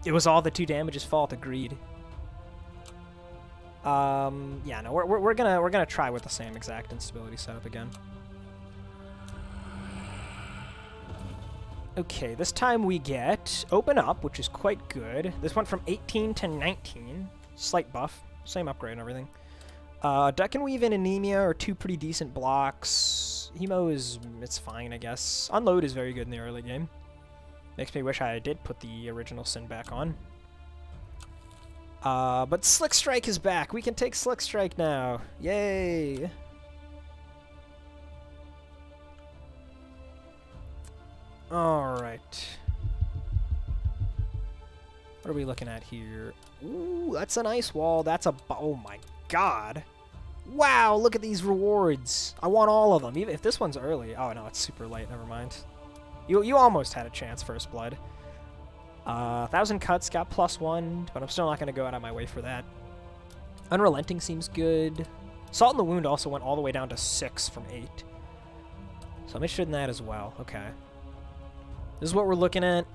It was all the 2 damage's fault. Agreed. Yeah, no, we're gonna try with the same exact instability setup again. Okay, this time we get Open Up, which is quite good. This went from 18 to 19. Slight buff. Same upgrade and everything. Duck and Weave and Anemia are 2 pretty decent blocks. Hemo it's fine, I guess. Unload is very good in the early game. Makes me wish I did put the original Sin back on. But Slick Strike is back. We can take Slick Strike now. Yay! Alright. What are we looking at here? Ooh, that's an ice wall. That's a... Oh my god. Wow, look at these rewards. I want all of them. Even if this one's early. Oh no, it's super late. Never mind. You almost had a chance, First Blood. 1,000 Cuts got +1, but I'm still not going to go out of my way for that. Unrelenting seems good. Salt in the Wound also went all the way down to 6 from 8. So I'm interested in that as well. Okay. This is what we're looking at.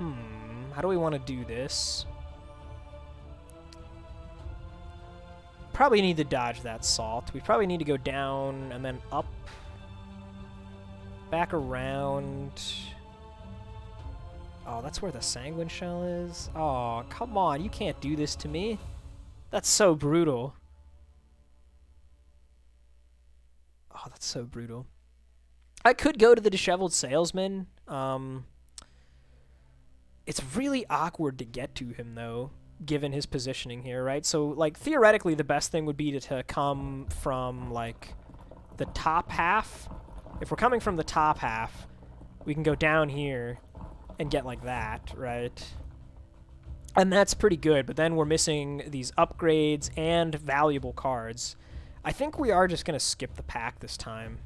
How do we want to do this? Probably need to dodge that salt. We probably need to go down and then up. Back around. Oh, that's where the Sanguine Shell is? Oh, come on. You can't do this to me. That's so brutal. Oh, that's so brutal. I could go to the Disheveled Salesman. It's really awkward to get to him, though, given his positioning here, right? So, like, theoretically, the best thing would be to come from, like, the top half. If we're coming from the top half, we can go down here and get like that, right? And that's pretty good, but then we're missing these upgrades and valuable cards. I think we are just going to skip the pack this time.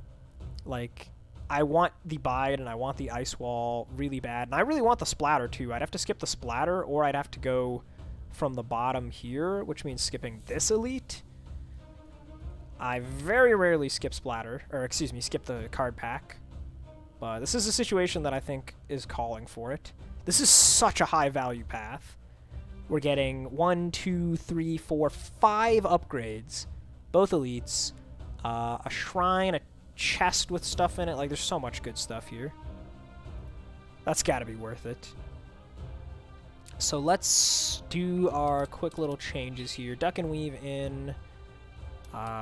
Like, I want the Bide and I want the Ice Wall really bad. And I really want the Splatter, too. I'd have to skip the Splatter, or I'd have to go from the bottom here, which means skipping this Elite. I very rarely skip Splatter, or excuse me, skip the card pack. But this is a situation that I think is calling for it. This is such a high value path. We're getting 1, 2, 3, 4, 5 upgrades. Both elites. A shrine, a chest with stuff in it. Like, there's so much good stuff here. That's got to be worth it. So let's do our quick little changes here. Duck and Weave in.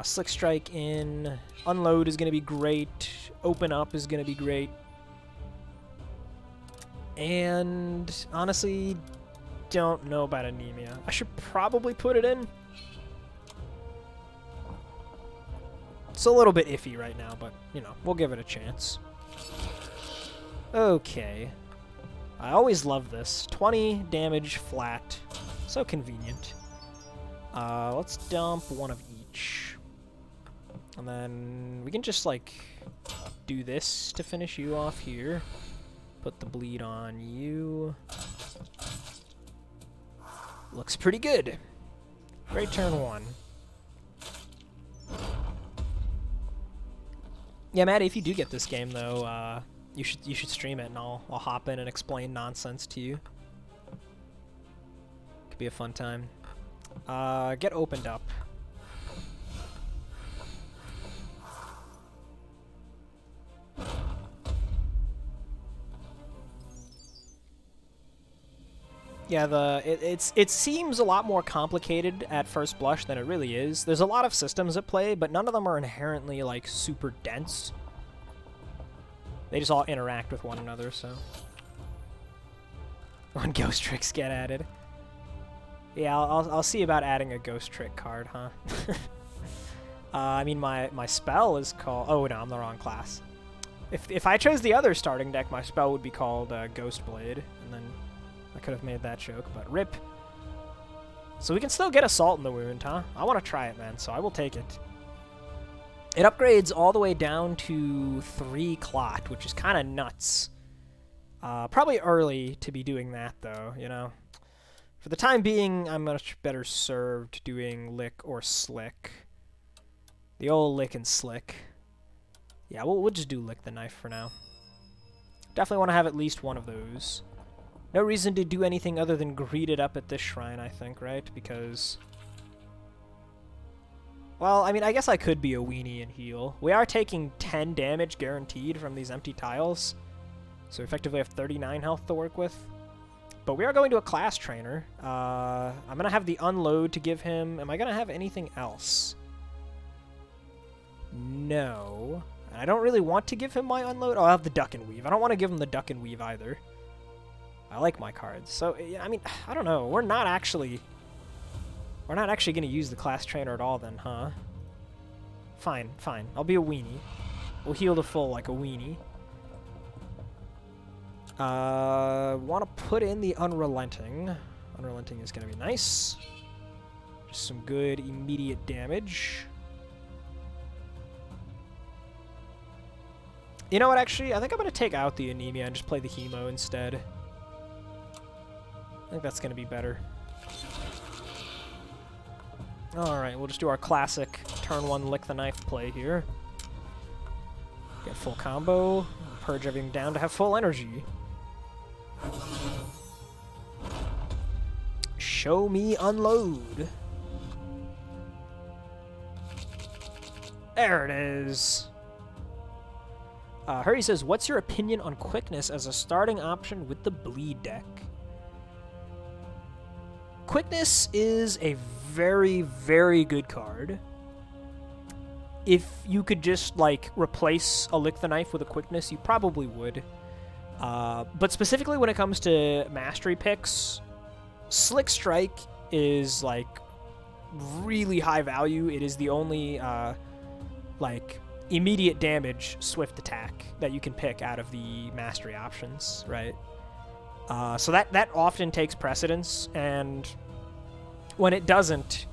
Slick Strike in. Unload is going to be great. Open Up is going to be great. And honestly, don't know about Anemia. I should probably put it in. It's a little bit iffy right now, but, you know, we'll give it a chance. Okay. I always love this. 20 damage flat. So convenient. Let's dump one of each. And then we can just, like, do this to finish you off here. Put the bleed on you. Looks pretty good. Great turn 1. Yeah, Maddie, if you do get this game, though, you should stream it, and I'll hop in and explain nonsense to you. Could be a fun time. Get opened up. Yeah, it seems a lot more complicated at first blush than it really is. There's a lot of systems at play, but none of them are inherently, like, super dense. They just all interact with one another, so. When ghost tricks get added. Yeah, I'll see about adding a ghost trick card, huh? I mean, my spell is called... Oh, no, I'm the wrong class. If I chose the other starting deck, my spell would be called Ghost Blade, and then I could have made that joke, but rip. So we can still get Assault in the Wound, huh? I want to try it, man, so I will take it. It upgrades all the way down to 3 Clot, which is kind of nuts. Probably early to be doing that, though, you know? For the time being, I'm much better served doing Lick or Slick. The old Lick and Slick. Yeah, we'll just do Lick the Knife for now. Definitely want to have at least one of those. No reason to do anything other than greet it up at this shrine, I think, right? Because... Well, I mean, I guess I could be a weenie and heal. We are taking 10 damage guaranteed from these empty tiles. So effectively have 39 health to work with. But we are going to a class trainer. I'm going to have the unload to give him. Am I going to have anything else? No. I don't really want to give him my unload. Oh, I'll have the duck and weave. I don't want to give him the duck and weave either. I like my cards. So, yeah, I mean, I don't know. We're not actually going to use the class trainer at all then, huh? Fine, fine. I'll be a weenie. We'll heal to full like a weenie. Want to put in the Unrelenting. Unrelenting is going to be nice. Just some good immediate damage. You know what, actually? I think I'm going to take out the Anemia and just play the Hemo instead. I think that's going to be better. Alright, we'll just do our classic turn 1 lick the knife play here. Get full combo. Purge everything down to have full energy. Show me unload. There it is. Hurry says, what's your opinion on quickness as a starting option with the bleed deck? Quickness is a very, very good card. If you could just, like, replace a Lick the Knife with a quickness, you probably would. But specifically when it comes to mastery picks, Slick Strike is, like, really high value. It is the only, like, immediate damage swift attack that you can pick out of the mastery options, right? So that often takes precedence, and when it doesn't,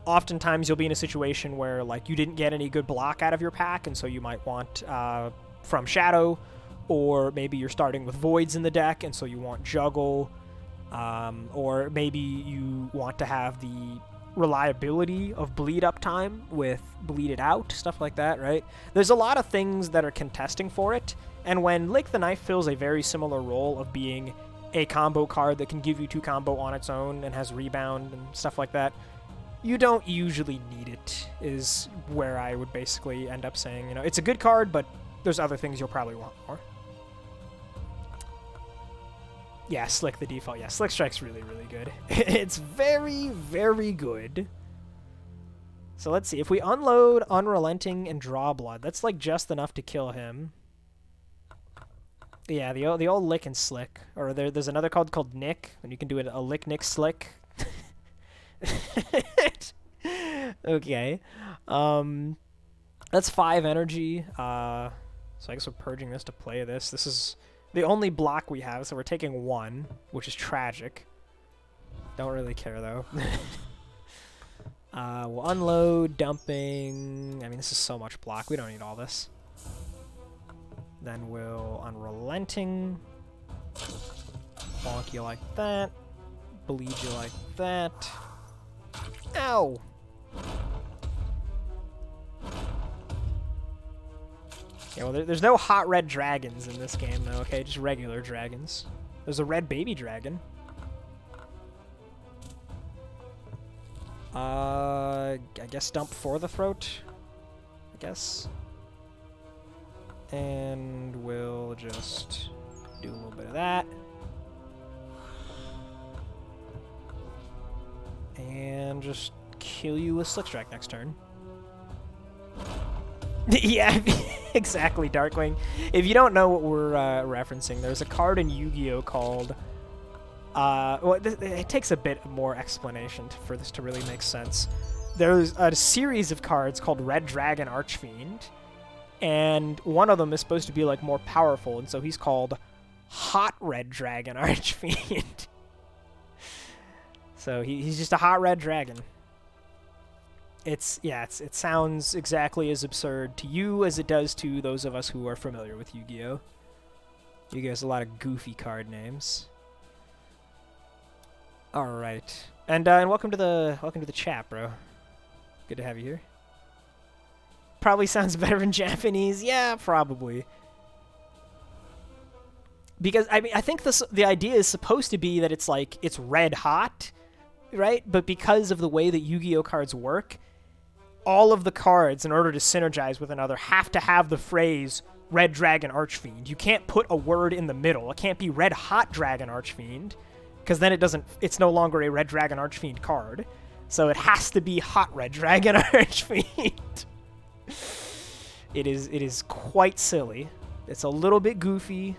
oftentimes you'll be in a situation where, like, you didn't get any good block out of your pack, and so you might want From Shadow, or maybe you're starting with Voids in the deck, and so you want Juggle, or maybe you want to have the reliability of bleed up time with bleed it out, stuff like that, right? There's a lot of things that are contesting for it, and when Lick the Knife fills a very similar role of being a combo card that can give you 2 combo on its own and has rebound and stuff like that, you don't usually need it, is where I would basically end up saying, you know, it's a good card, but there's other things you'll probably want more. Yeah, Slick the default. Yeah, Slick Strike's really, really good. It's very, very good. So let's see. If we unload Unrelenting and draw blood, that's like just enough to kill him. Yeah, the old Lick and Slick. Or there's another card called Nick, and you can do a Lick, Nick, Slick. Okay. That's 5 energy. So I guess we're purging this to play this. This is the only block we have, so we're taking 1, which is tragic. Don't really care, though. We'll unload, dumping. I mean, this is so much block. We don't need all this. Then we'll Unrelenting. Bonk you like that. Bleed you like that. Ow! Yeah, well, there's no hot red dragons in this game, though, okay? Just regular dragons. There's a red baby dragon. I guess dump for the throat. I guess. And we'll just do a little bit of that. And just kill you with Slick Strike next turn. Yeah, exactly, Darkwing. If you don't know what we're referencing, there's a card in Yu-Gi-Oh! Called... well, it takes a bit more explanation for this to really make sense. There's a series of cards called Red Dragon Archfiend, and one of them is supposed to be, like, more powerful, and so he's called Hot Red Dragon Archfiend. So he's just a hot red dragon. It sounds exactly as absurd to you as it does to those of us who are familiar with Yu-Gi-Oh! Yu-Gi-Oh! Has a lot of goofy card names. All right, and welcome to the chat, bro. Good to have you here. Probably sounds better in Japanese. Yeah, probably. Because, I mean, I think the idea is supposed to be that it's like, it's red hot, right? But because of the way that Yu-Gi-Oh cards work, all of the cards, in order to synergize with another, have to have the phrase Red Dragon Archfiend. You can't put a word in the middle. It can't be Red Hot Dragon Archfiend, because then it's no longer a Red Dragon Archfiend card. So it has to be Hot Red Dragon Archfiend. It is quite silly. It's a little bit goofy.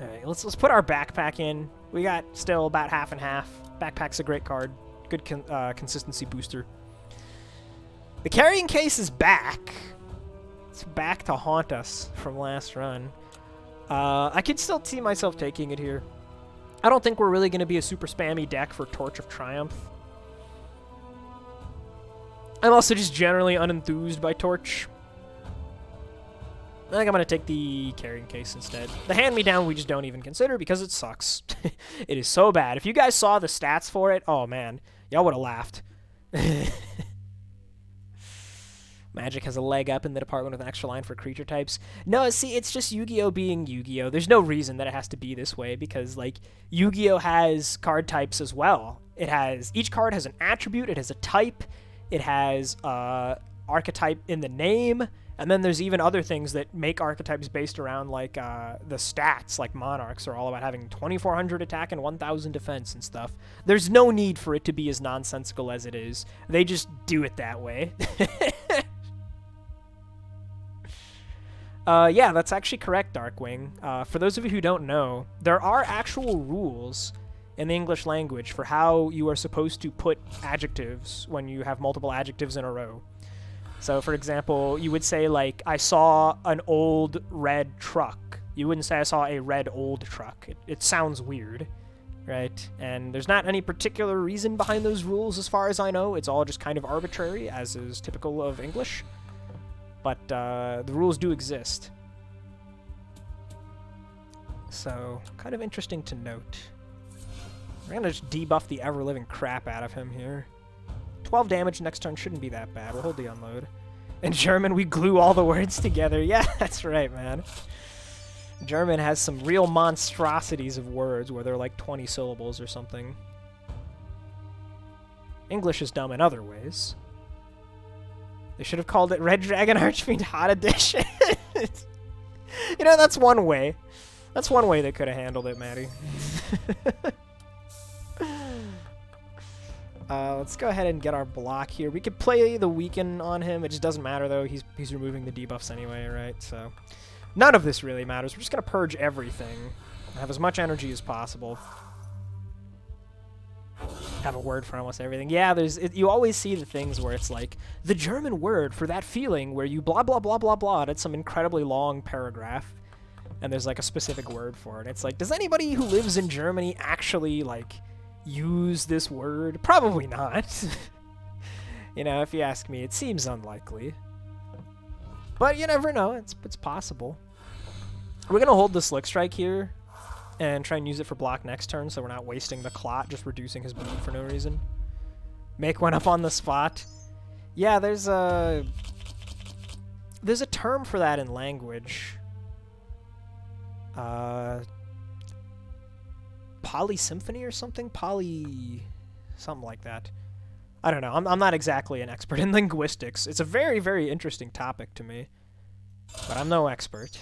All right, let's put our backpack in. We got still about half and half. Backpack's a great card. Good consistency booster. The carrying case is back. It's back to haunt us from last run. I could still see myself taking it here. I don't think we're really going to be a super spammy deck for Torch of Triumph. I'm also just generally unenthused by Torch. I think I'm going to take the carrying case instead. The hand-me-down we just don't even consider because it sucks. It is so bad. If you guys saw the stats for it, oh man, y'all would have laughed. Magic has a leg up in the department with an extra line for creature types. No, see, it's just Yu-Gi-Oh being Yu-Gi-Oh. There's no reason that it has to be this way because, like, Yu-Gi-Oh has card types as well. Each card has an attribute, it has a type, it has archetype in the name, and then there's even other things that make archetypes based around, like, the stats, like Monarchs are all about having 2,400 attack and 1,000 defense and stuff. There's no need for it to be as nonsensical as it is. They just do it that way. Yeah, that's actually correct, Darkwing. For those of you who don't know, there are actual rules in the English language for how you are supposed to put adjectives when you have multiple adjectives in a row. So, for example, you would say, like, I saw an old red truck. You wouldn't say I saw a red old truck. It sounds weird, right? And there's not any particular reason behind those rules as far as I know. It's all just kind of arbitrary, as is typical of English. But the rules do exist. So, kind of interesting to note. We're going to just debuff the ever-living crap out of him here. 12 damage next turn shouldn't be that bad. We'll hold the unload. In German, we glue all the words together. Yeah, that's right, man. German has some real monstrosities of words where they're like 20 syllables or something. English is dumb in other ways. They should have called it Red Dragon Archfiend Hot Edition. You know, that's one way. That's one way they could have handled it, Maddie. Let's go ahead and get our block here. We could play the Weaken on him. It just doesn't matter, though. He's removing the debuffs anyway, right? So none of this really matters. We're just going to purge everything. Have as much energy as possible. Have a word for almost everything. Yeah, you always see the things where it's like, the German word for that feeling where you blah, blah, blah, blah, blah. It's some incredibly long paragraph. And there's like a specific word for it. It's like, does anybody who lives in Germany actually, like, use this word? Probably not. You know, if you ask me, it seems unlikely. But you never know. It's possible. We're going to hold the Slick Strike here and try and use it for block next turn so we're not wasting the Clot, just reducing his bleed for no reason. Make one up on the spot. Yeah, there's a term for that in language. Polysymphony or something? Something like that. I don't know. I'm not exactly an expert in linguistics. It's a very, very interesting topic to me. But I'm no expert.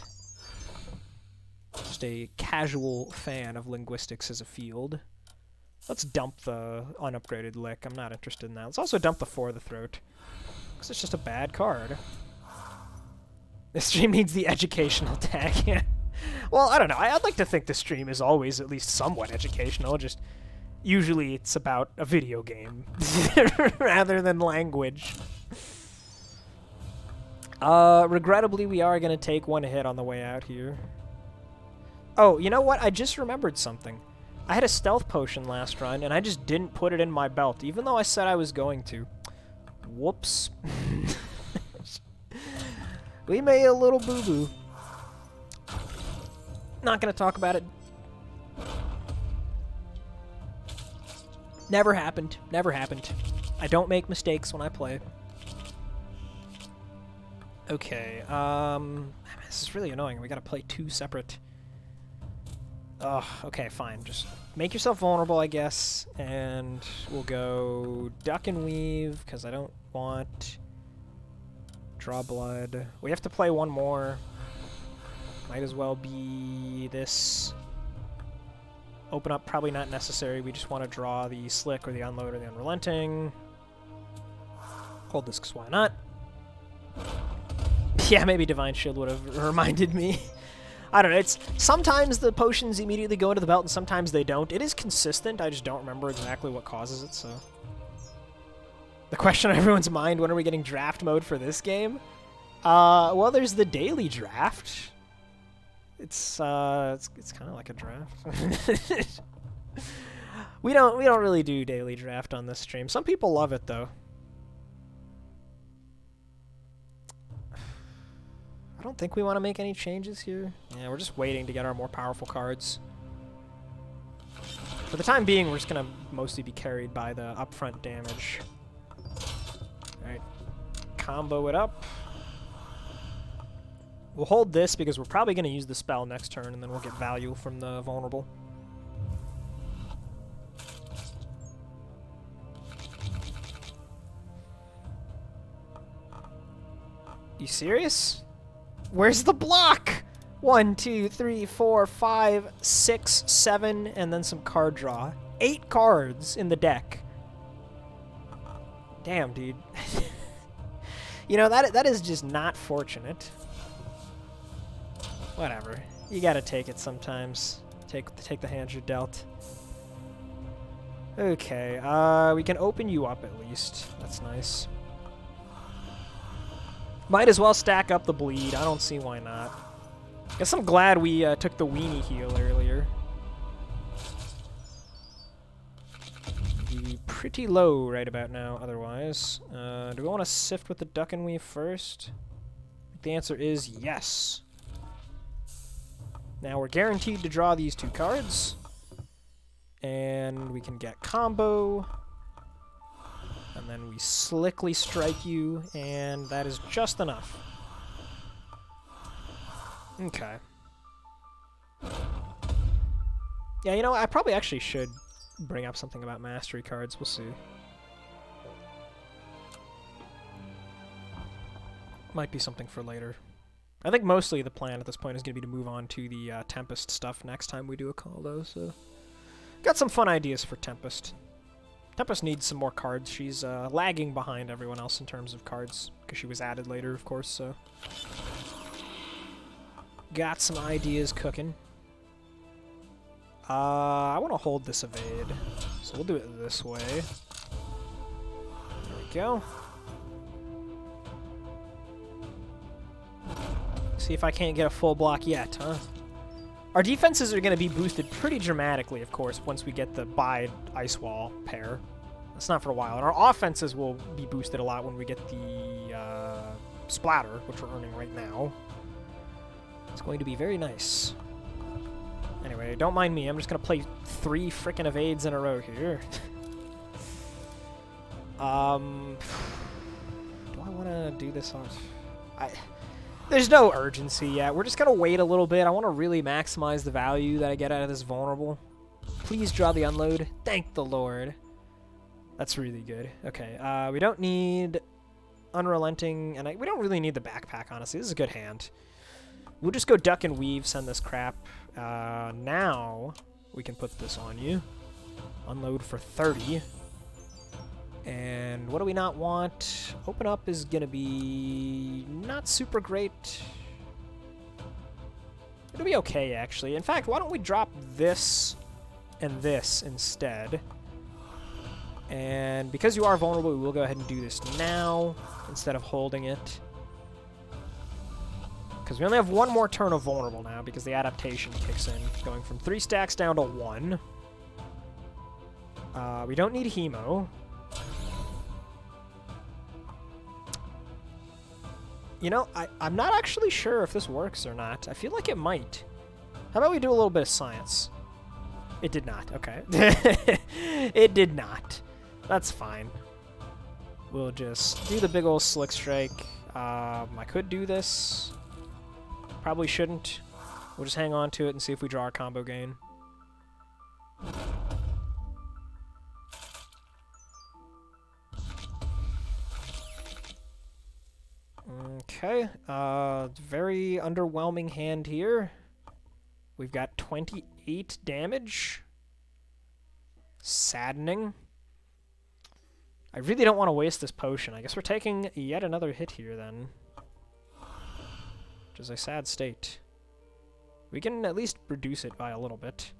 Just a casual fan of linguistics as a field. Let's dump the unupgraded Lick. I'm not interested in that. Let's also dump the For the Throat. Because it's just a bad card. This stream needs the educational tag. Yeah. Well, I don't know. I'd like to think the stream is always at least somewhat educational. Just usually it's about a video game rather than language. Regrettably, we are going to take one hit on the way out here. Oh, you know what? I just remembered something. I had a stealth potion last run, and I just didn't put it in my belt, even though I said I was going to. Whoops. We made a little boo-boo. Not going to talk about it. Never happened. Never happened. I don't make mistakes when I play. Okay, this is really annoying. We gotta play two separate Ugh, okay, fine. Just make yourself vulnerable, I guess, and we'll go duck and weave, because I don't want draw blood. We have to play one more. Might as well be this. Open up, probably not necessary. We just want to draw the slick or the unload or the unrelenting. Hold this, because why not? Yeah, maybe Divine Shield would have reminded me. I don't know, it's sometimes the potions immediately go into the belt and sometimes they don't. It is consistent, I just don't remember exactly what causes it, so. The question on everyone's mind, when are we getting draft mode for this game? Well, there's the daily draft. It's kind of like a draft. We don't really do daily draft on this stream. Some people love it though. I don't think we want to make any changes here. Yeah, we're just waiting to get our more powerful cards. For the time being, we're just going to mostly be carried by the upfront damage. Alright. Combo it up. We'll hold this because we're probably going to use the spell next turn, and then we'll get value from the vulnerable. You serious? Where's the block? 1, 2, 3, 4, 5, 6, 7, and then some card draw. 8 cards in the deck. Damn, dude. You know, that is just not fortunate. Whatever. You gotta take it sometimes. Take the hand you're dealt. Okay, we can open you up at least. That's nice. Might as well stack up the bleed. I don't see why not. Guess I'm glad we took the weenie heal earlier. Be pretty low right about now otherwise. Do we want to sift with the duck and weave first? The answer is yes. Now we're guaranteed to draw these 2 cards. And we can get combo. And then we slickly strike you, and that is just enough. Okay. Yeah, you know, I probably actually should bring up something about mastery cards. We'll see. Might be something for later. I think mostly the plan at this point is going to be to move on to the Tempest stuff next time we do a call, though, so... Got some fun ideas for Tempest. Tempest needs some more cards. She's lagging behind everyone else in terms of cards, because she was added later, of course, so... Got some ideas cooking. I want to hold this evade, so we'll do it this way. There we go. See if I can't get a full block yet, huh? Our defenses are going to be boosted pretty dramatically, of course, once we get the Bide Ice Wall pair. That's not for a while. And our offenses will be boosted a lot when we get the Splatter, which we're earning right now. It's going to be very nice. Anyway, don't mind me. I'm just going to play 3 frickin' evades in a row here. Do I want to do this on... There's no urgency yet. We're just going to wait a little bit. I want to really maximize the value that I get out of this vulnerable. Please draw the unload. Thank the Lord. That's really good. Okay, we don't need Unrelenting, and we don't really need the backpack, honestly. This is a good hand. We'll just go duck and weave, send this crap. Now we can put this on you. Unload for 30. And what do we not want? Open up is going to be not super great. It'll be okay, actually. In fact, why don't we drop this and this instead? And because you are vulnerable, we will go ahead and do this now instead of holding it. Because we only have 1 more turn of vulnerable now because the adaptation kicks in, going from 3 stacks down to 1. We don't need Hemo. You know, I'm not actually sure if this works or not. I feel like it might. How about we do a little bit of science? It did not. Okay. It did not. That's fine. We'll just do the big old Slick Strike. I could do this. Probably shouldn't. We'll just hang on to it and see if we draw our combo gain. Okay, very underwhelming hand here. We've got 28 damage. Saddening. I really don't want to waste this potion. I guess we're taking yet another hit here then. Which is a sad state. We can at least reduce it by a little bit.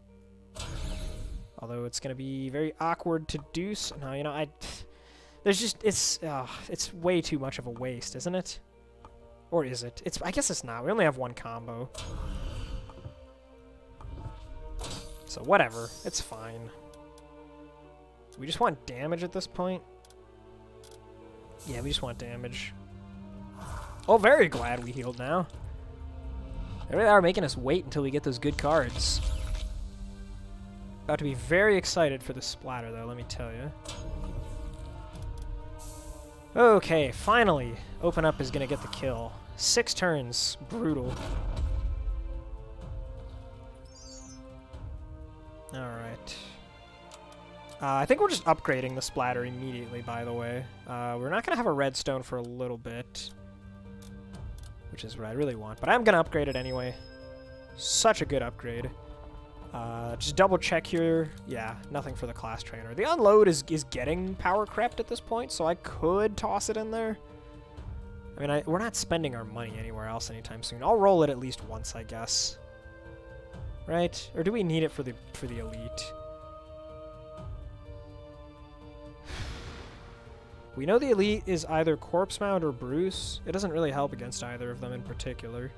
Although it's going to be very awkward to do so. No, you know, there's just, it's way too much of a waste, isn't it? Or is it? I guess it's not. We only have one combo. So whatever. It's fine. We just want damage at this point. Yeah, we just want damage. Oh, very glad we healed now. They really are making us wait until we get those good cards. About to be very excited for the splatter, though, let me tell you. Okay, finally. Open Up is going to get the kill. 6 turns. Brutal. Alright. I think we're just upgrading the splatter immediately, by the way. We're not going to have a redstone for a little bit, which is what I really want. But I'm going to upgrade it anyway. Such a good upgrade. Just double check here. Yeah, nothing for the class trainer. The unload is getting power crept at this point, so I could toss it in there. I mean, we're not spending our money anywhere else anytime soon. I'll roll it at least once, I guess. Right? Or do we need it for the elite? We know the elite is either Corpse Mound or Bruce. It doesn't really help against either of them in particular.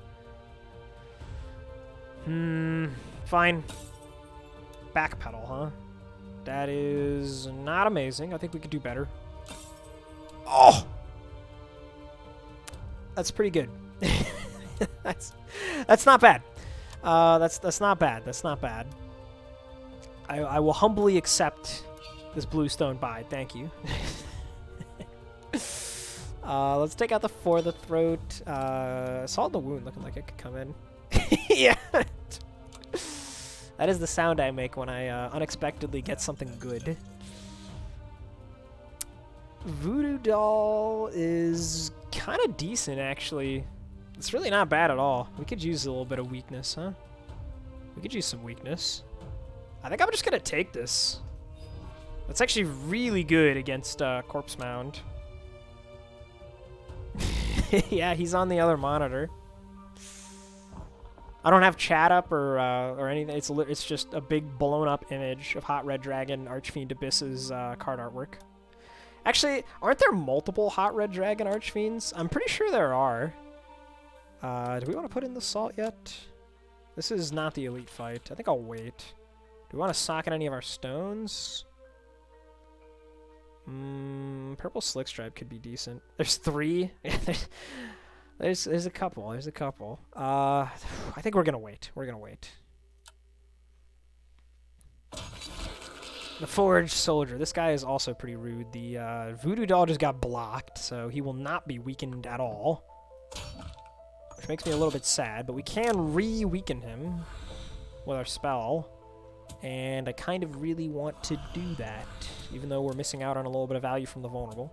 Fine. Backpedal, huh? That is not amazing. I think we could do better. Oh! That's pretty good. That's not bad. That's not bad. That's not bad. I will humbly accept this bluestone buy. Thank you. Let's take out the For the Throat. Salt in the Wound looking like it could come in. Yeah. That is the sound I make when I unexpectedly get something good. Voodoo Doll is kind of decent, actually. It's really not bad at all. We could use a little bit of weakness, huh? We could use some weakness. I think I'm just going to take this. That's actually really good against Corpse Mound. Yeah, he's on the other monitor. I don't have chat up or anything. It's just a big blown up image of Hot Red Dragon Archfiend Abyss's card artwork. Actually, aren't there multiple Hot Red Dragon Archfiends? I'm pretty sure there are. Do we want to put in the salt yet? This is not the elite fight. I think I'll wait. Do we want to socket any of our stones? Purple Slick Stripe could be decent. There's 3. There's a couple. There's a couple. I think we're gonna wait. We're gonna wait. The Forged Soldier. This guy is also pretty rude. The Voodoo Doll just got blocked, so he will not be weakened at all. Which makes me a little bit sad, but we can re-weaken him with our spell. And I kind of really want to do that, even though we're missing out on a little bit of value from the vulnerable.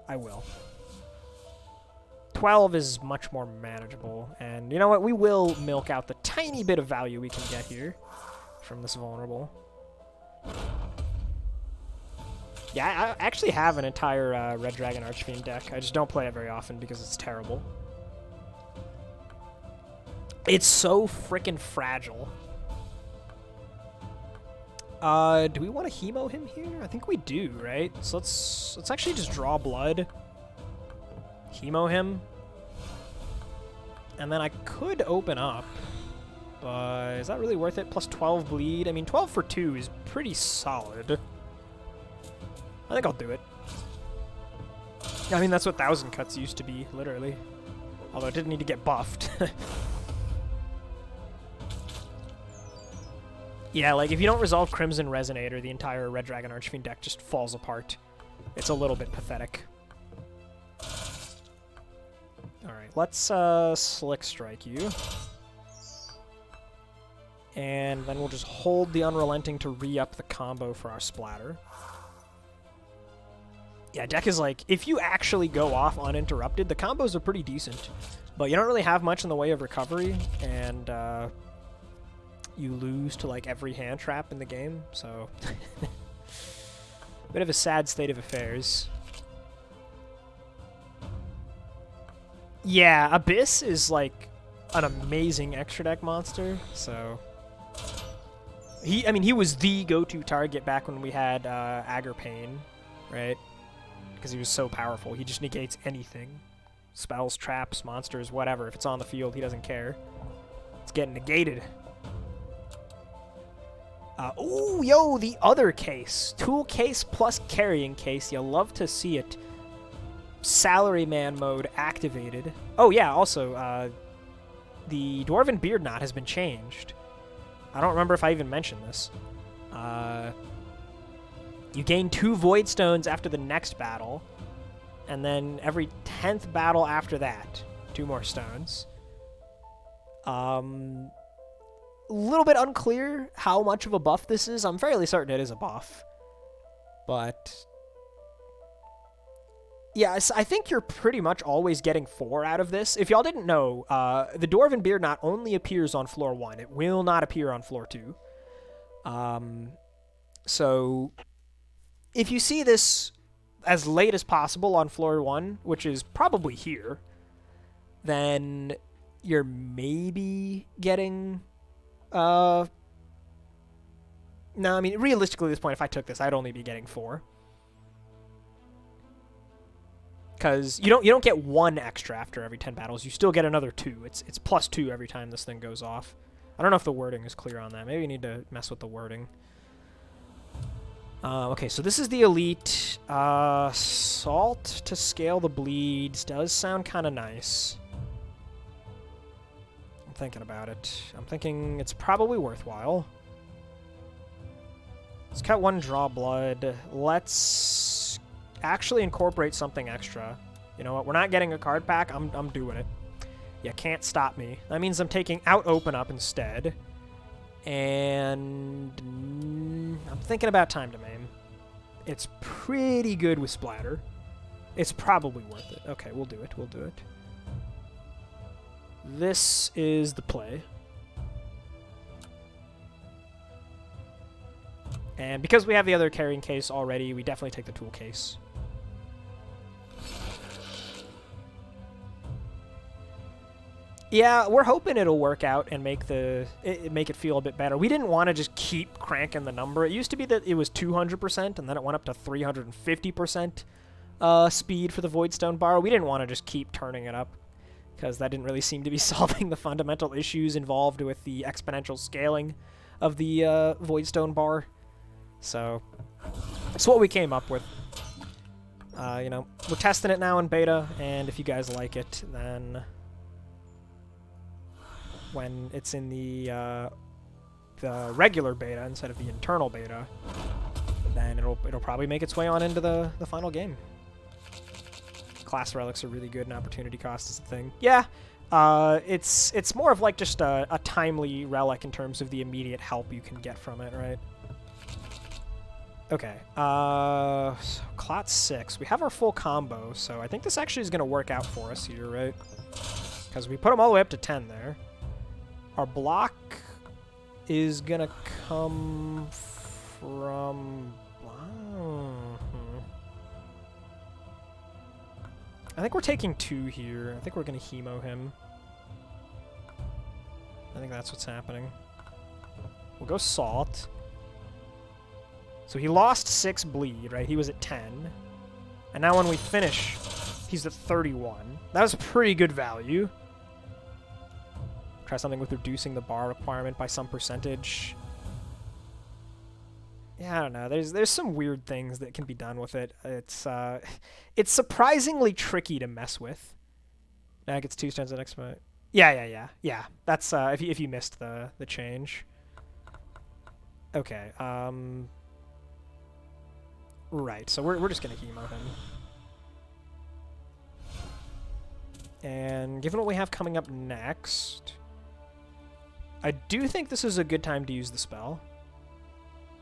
I will. 12 is much more manageable, and you know what? We will milk out the tiny bit of value we can get here from this vulnerable. Yeah, I actually have an entire Red Dragon Archfiend deck. I just don't play it very often because it's terrible. It's so frickin' fragile. Do we want to hemo him here? I think we do, right? So let's actually just draw blood. Hemo him. And then I could open up. But is that really worth it? Plus 12 bleed. I mean, 12 for 2 is pretty solid. I think I'll do it. I mean, that's what 1,000 cuts used to be, literally. Although it didn't need to get buffed. Yeah, like, if you don't resolve Crimson Resonator, the entire Red Dragon Archfiend deck just falls apart. It's a little bit pathetic. Alright, let's Slick Strike you. And then we'll just hold the Unrelenting to re-up the combo for our splatter. Yeah, deck is like, if you actually go off uninterrupted, the combos are pretty decent. But you don't really have much in the way of recovery, and you lose to like every hand trap in the game, so... Bit of a sad state of affairs. Yeah, Abyss is like an amazing extra deck monster, so... I mean, he was the go-to target back when we had Aggerpain, right? Because he was so powerful. He just negates anything. Spells, traps, monsters, whatever. If it's on the field, he doesn't care. It's getting negated. Ooh, yo, the other case. Tool case plus carrying case. You love to see it. Salaryman mode activated. Oh, yeah, also, the Dwarven Beard Knot has been changed. I don't remember if I even mentioned this. You gain 2 Void Stones after the next battle, and then every 10th battle after that, 2 more stones. A little bit unclear how much of a buff this is. I'm fairly certain it is a buff. But yeah, I think you're pretty much always getting 4 out of this. If y'all didn't know, the Dwarven Beard Knot only appears on floor 1. It will not appear on floor 2. So if you see this as late as possible on floor 1, which is probably here, then you're maybe getting... No, I mean, realistically at this point, if I took this, I'd only be getting 4. Because you don't get 1 extra after every 10 battles. You still get another 2. It's plus 2 every time this thing goes off. I don't know if the wording is clear on that. Maybe you need to mess with the wording. Okay, so this is the elite. Salt to scale the bleeds does sound kind of nice. I'm thinking about it. I'm thinking it's probably worthwhile. Let's cut 1 draw blood. Let's actually incorporate something extra. You know what? We're not getting a card pack. I'm doing it. You can't stop me. That means I'm taking out Open Up instead. And I'm thinking about Time to Maim. It's pretty good with Splatter. It's probably worth it. Okay, we'll do it. We'll do it. This is the play. And because we have the other carrying case already, we definitely take the tool case. Yeah, we're hoping it'll work out and make it feel a bit better. We didn't want to just keep cranking the number. It used to be that it was 200%, and then it went up to 350% speed for the Voidstone bar. We didn't want to just keep turning it up, because that didn't really seem to be solving the fundamental issues involved with the exponential scaling of the Voidstone bar. So that's what we came up with. You know, we're testing it now in beta, and if you guys like it, then when it's in the regular beta instead of the internal beta, then it'll probably make its way on into the final game. Class relics are really good, and opportunity cost is the thing. Yeah, it's more of like just a timely relic in terms of the immediate help you can get from it, right? Okay, so Clot 6. We have our full combo, so I think this actually is going to work out for us here, right? Because we put them all the way up to 10 there. Our block is going to come from... I think we're taking 2 here. I think we're going to hemo him. I think that's what's happening. We'll go Salt. So he lost 6 bleed, right? He was at 10. And now when we finish, he's at 31. That was pretty good value. Try something with reducing the bar requirement by some percentage. Yeah, I don't know. There's some weird things that can be done with it. It's surprisingly tricky to mess with. Now it gets 2 stones the next minute. Yeah. That's if you missed the change. Okay. Right. So we're just gonna hemo him. And given what we have coming up next, I do think this is a good time to use the spell.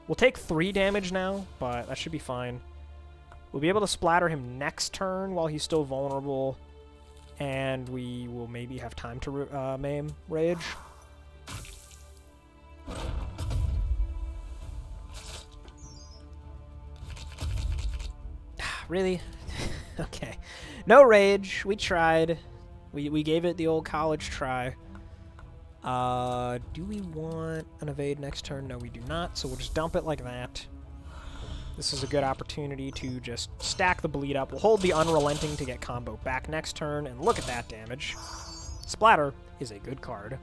We'll take 3 damage now, but that should be fine. We'll be able to splatter him next turn while he's still vulnerable, and we will maybe have time to maim Rage. Really? Okay. No Rage. We tried. We gave it the old college try. Do we want an evade next turn? No, we do not, so we'll just dump it like that. This is a good opportunity to just stack the bleed up. We'll hold the Unrelenting to get combo back next turn, and look at that damage. Splatter is a good card.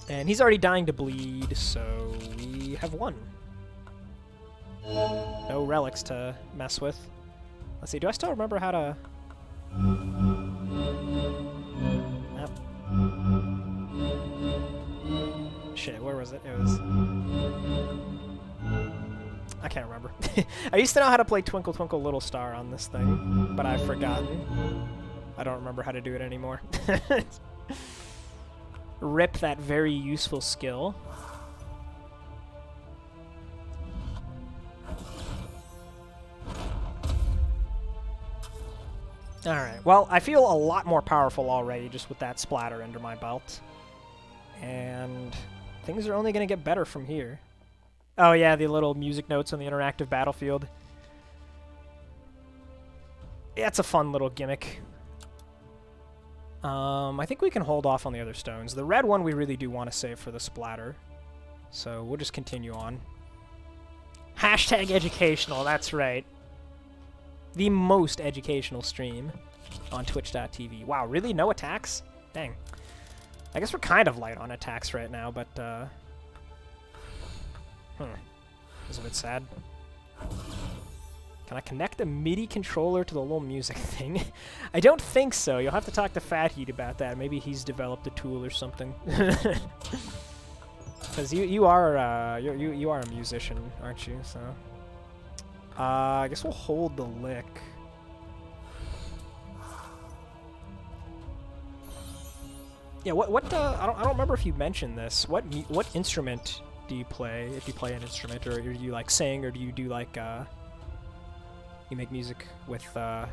And he's already dying to bleed, so we have won. No relics to mess with. Let's see, do I still remember how to... Yep. Shit, where was it? It was... I can't remember. I used to know how to play Twinkle Twinkle Little Star on this thing, but I've forgotten. I don't remember how to do it anymore. Rip that very useful skill. Alright, well, I feel a lot more powerful already just with that splatter under my belt. And things are only going to get better from here. Oh yeah, the little music notes on the interactive battlefield. Yeah, it's a fun little gimmick. I think we can hold off on the other stones. The red one we really do want to save for the splatter. So we'll just continue on. Hashtag educational, that's right. The most educational stream on twitch.tv. Wow, really? No attacks? Dang. I guess we're kind of light on attacks right now, but, It's a bit sad. Can I connect the MIDI controller to the little music thing? I don't think so. You'll have to talk to Fat Heat about that. Maybe he's developed a tool or something. Because you are a musician, aren't you? So, I guess we'll hold the lick. Yeah. I don't remember if you mentioned this. What instrument do you play? If you play an instrument, or do you like sing, or do you do like you make music with the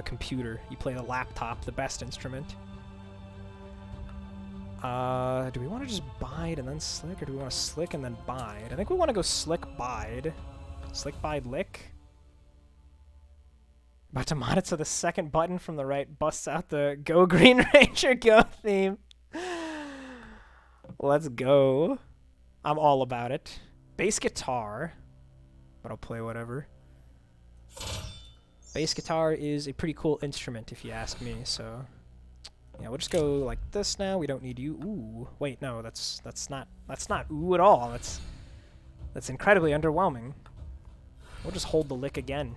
computer? You play the laptop, the best instrument. Do we want to just bide and then slick, or do we want to slick and then bide? I think we want to go slick bide. Slick bide lick. About to mod it so the second button from the right busts out the Go Green Ranger Go theme. Let's go. I'm all about it. Bass guitar, but I'll play whatever. Bass guitar is a pretty cool instrument, if you ask me. So, yeah, we'll just go like this now. We don't need you. Ooh, wait, no, that's not ooh at all. That's incredibly underwhelming. We'll just hold the lick again.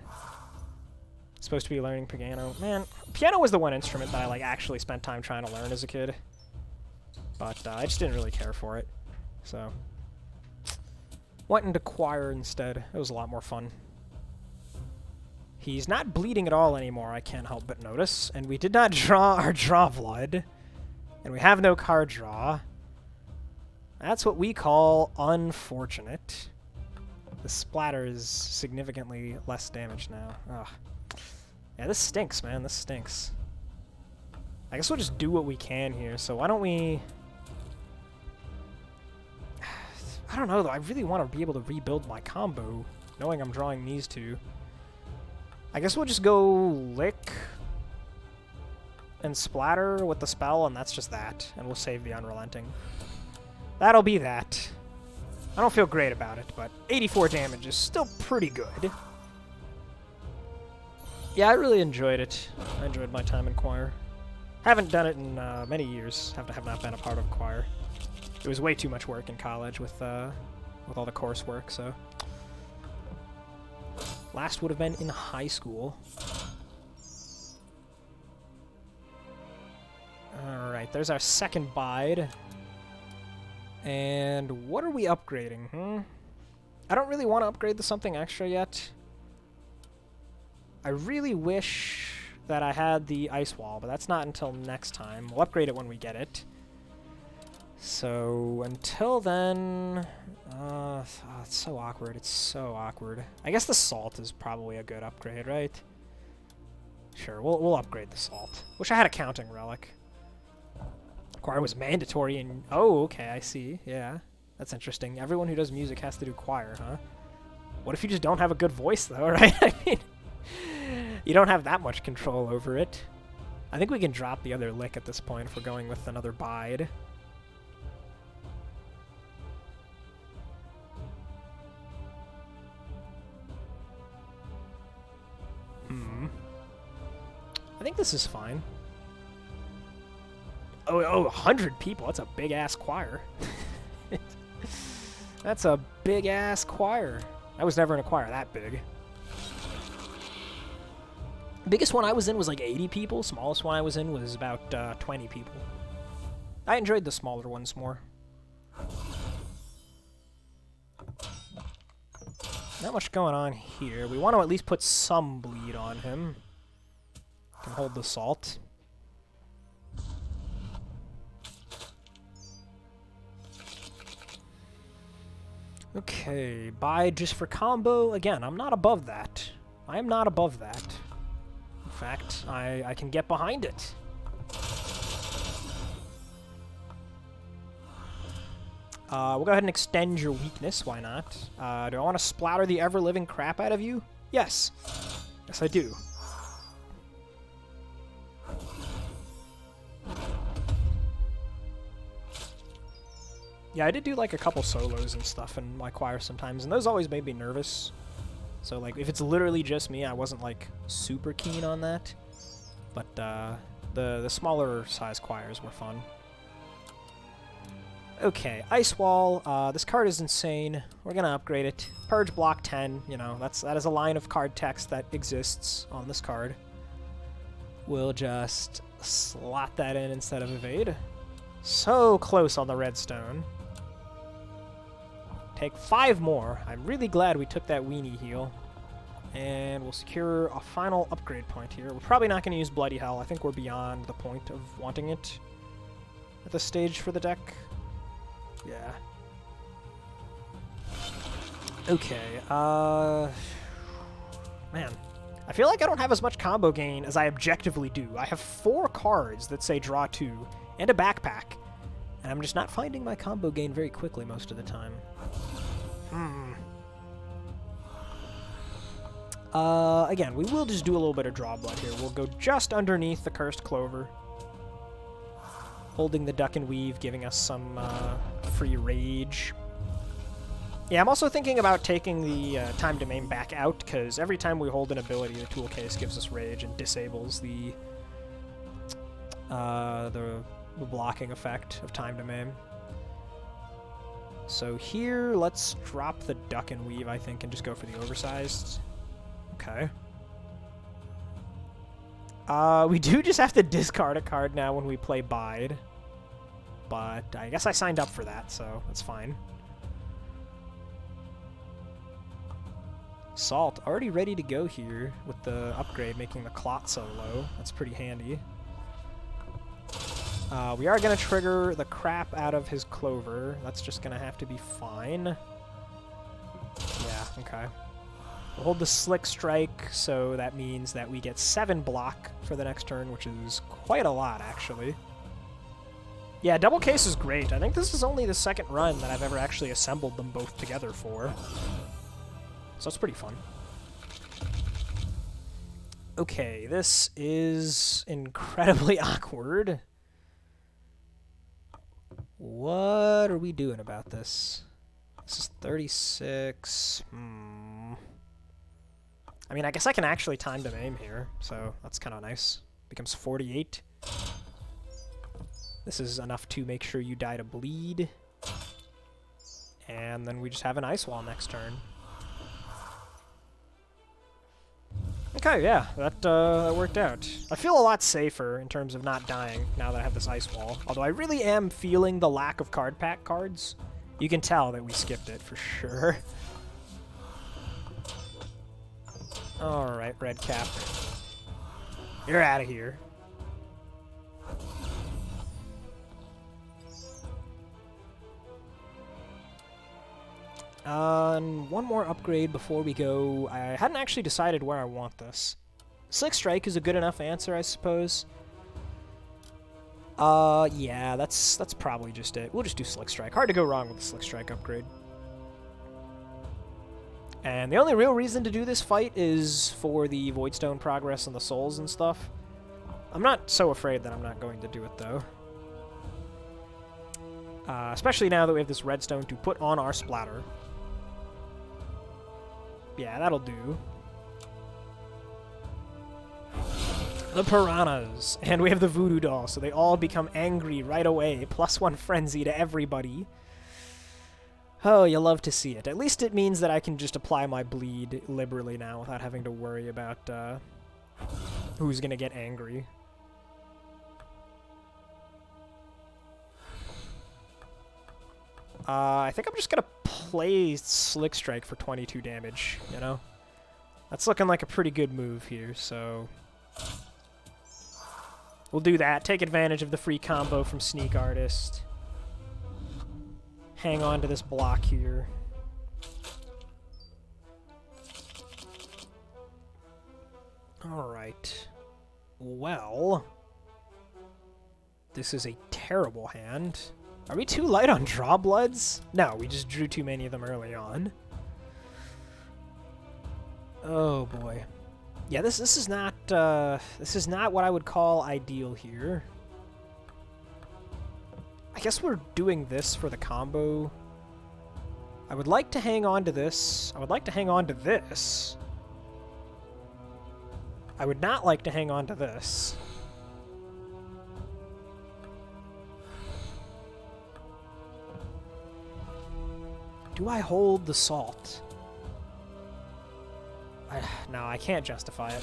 Supposed to be learning piano. Man, piano was the one instrument that I like actually spent time trying to learn as a kid, but I just didn't really care for it. So, went into choir instead. It was a lot more fun. He's not bleeding at all anymore, I can't help but notice. And we did not draw our draw blood. And we have no card draw. That's what we call unfortunate. The splatter is significantly less damage now. Ugh. Yeah, this stinks, man. This stinks. I guess we'll just do what we can here. So why don't we... I don't know, though. I really want to be able to rebuild my combo, knowing I'm drawing these two. I guess we'll just go lick and splatter with the spell, and that's just that. And we'll save the Unrelenting. That'll be that. I don't feel great about it, but 84 damage is still pretty good. Yeah, I really enjoyed it. I enjoyed my time in choir. Haven't done it in many years. Have not been a part of choir. It was way too much work in college with all the coursework, so... Last would have been in high school. Alright, there's our second bide. And what are we upgrading, I don't really want to upgrade to something extra yet. I really wish that I had the ice wall, but that's not until next time. We'll upgrade it when we get it. So until then, oh, it's so awkward. It's so awkward. I guess the salt is probably a good upgrade, right? Sure, we'll upgrade the salt. Wish I had a counting relic. Choir was mandatory in... Oh, okay, I see. Yeah, that's interesting. Everyone who does music has to do choir, huh? What if you just don't have a good voice, though, right? I mean, you don't have that much control over it. I think we can drop the other lick at this point if we're going with another bide. I think this is fine. Oh, 100 people. That's a big-ass choir. That's a big-ass choir. I was never in a choir that big. The biggest one I was in was like 80 people. Smallest one I was in was about 20 people. I enjoyed the smaller ones more. Not much going on here. We want to at least put some bleed on him. Can hold the salt. Okay, bide just for combo. Again, I'm not above that. I am not above that. In fact, I can get behind it. We'll go ahead and extend your weakness. Why not? Do I want to splatter the ever-living crap out of you? Yes. Yes, I do. Yeah, I did do like a couple solos and stuff in my choir sometimes, and those always made me nervous. So like, if it's literally just me, I wasn't like super keen on that. But the smaller size choirs were fun. Okay, Ice Wall. This card is insane. We're gonna upgrade it. Purge block 10. You know, that is a line of card text that exists on this card. We'll just slot that in instead of evade. So close on the redstone. Take 5 more. I'm really glad we took that weenie heal. And we'll secure a final upgrade point here. We're probably not going to use Bloody Hell. I think we're beyond the point of wanting it at this stage for the deck. Yeah. Okay, man. I feel like I don't have as much combo gain as I objectively do. I have 4 cards that say draw 2 and a backpack. And I'm just not finding my combo gain very quickly most of the time. Again, we will just do a little bit of draw blood here. We'll go just underneath the Cursed Clover. Holding the Duck and Weave, giving us some free rage. Yeah, I'm also thinking about taking the Time to Maim back out, because every time we hold an ability, the tool case gives us rage and disables the blocking effect of Time to Maim. So here, let's drop the Duck and Weave, I think, and just go for the oversized. Okay. We do just have to discard a card now when we play Bide. But I guess I signed up for that, so that's fine. Salt, already ready to go here with the upgrade, making the clot so low. That's pretty handy. We are going to trigger the crap out of his Clover. That's just going to have to be fine. Yeah, okay. We'll hold the Slick Strike, so that means that we get 7 block for the next turn, which is quite a lot, actually. Yeah, Double Case is great. I think this is only the second run that I've ever actually assembled them both together for. So it's pretty fun. Okay, this is incredibly awkward. What are we doing about this? This is 36. I mean, I guess I can actually time to maim here, so that's kind of nice. Becomes 48. This is enough to make sure you die to bleed. And then we just have an Ice Wall next turn. Okay, yeah, that worked out. I feel a lot safer in terms of not dying now that I have this Ice Wall. Although I really am feeling the lack of card pack cards. You can tell that we skipped it for sure. Alright, Red Cap. You're out of here. And one more upgrade before we go. I hadn't actually decided where I want this. Slick Strike is a good enough answer, I suppose. Yeah, that's probably just it. We'll just do Slick Strike. Hard to go wrong with the Slick Strike upgrade. And the only real reason to do this fight is for the Voidstone progress and the souls and stuff. I'm not so afraid that I'm not going to do it, though. Especially now that we have this redstone to put on our splatter. Yeah, that'll do. The piranhas. And we have the voodoo doll, so they all become angry right away. +1 frenzy to everybody. Oh, you love to see it. At least it means that I can just apply my bleed liberally now without having to worry about who's going to get angry. I think I'm just going to play Slick Strike for 22 damage, you know? That's looking like a pretty good move here, so... We'll do that. Take advantage of the free combo from Sneak Artist. Hang on to this block here. Alright. Well... This is a terrible hand. Are we too light on draw bloods? No, we just drew too many of them early on. Oh boy. Yeah, this is not what I would call ideal here. I guess we're doing this for the combo. I would like to hang on to this. I would like to hang on to this. I would not like to hang on to this. Do I hold the salt? No, I can't justify it.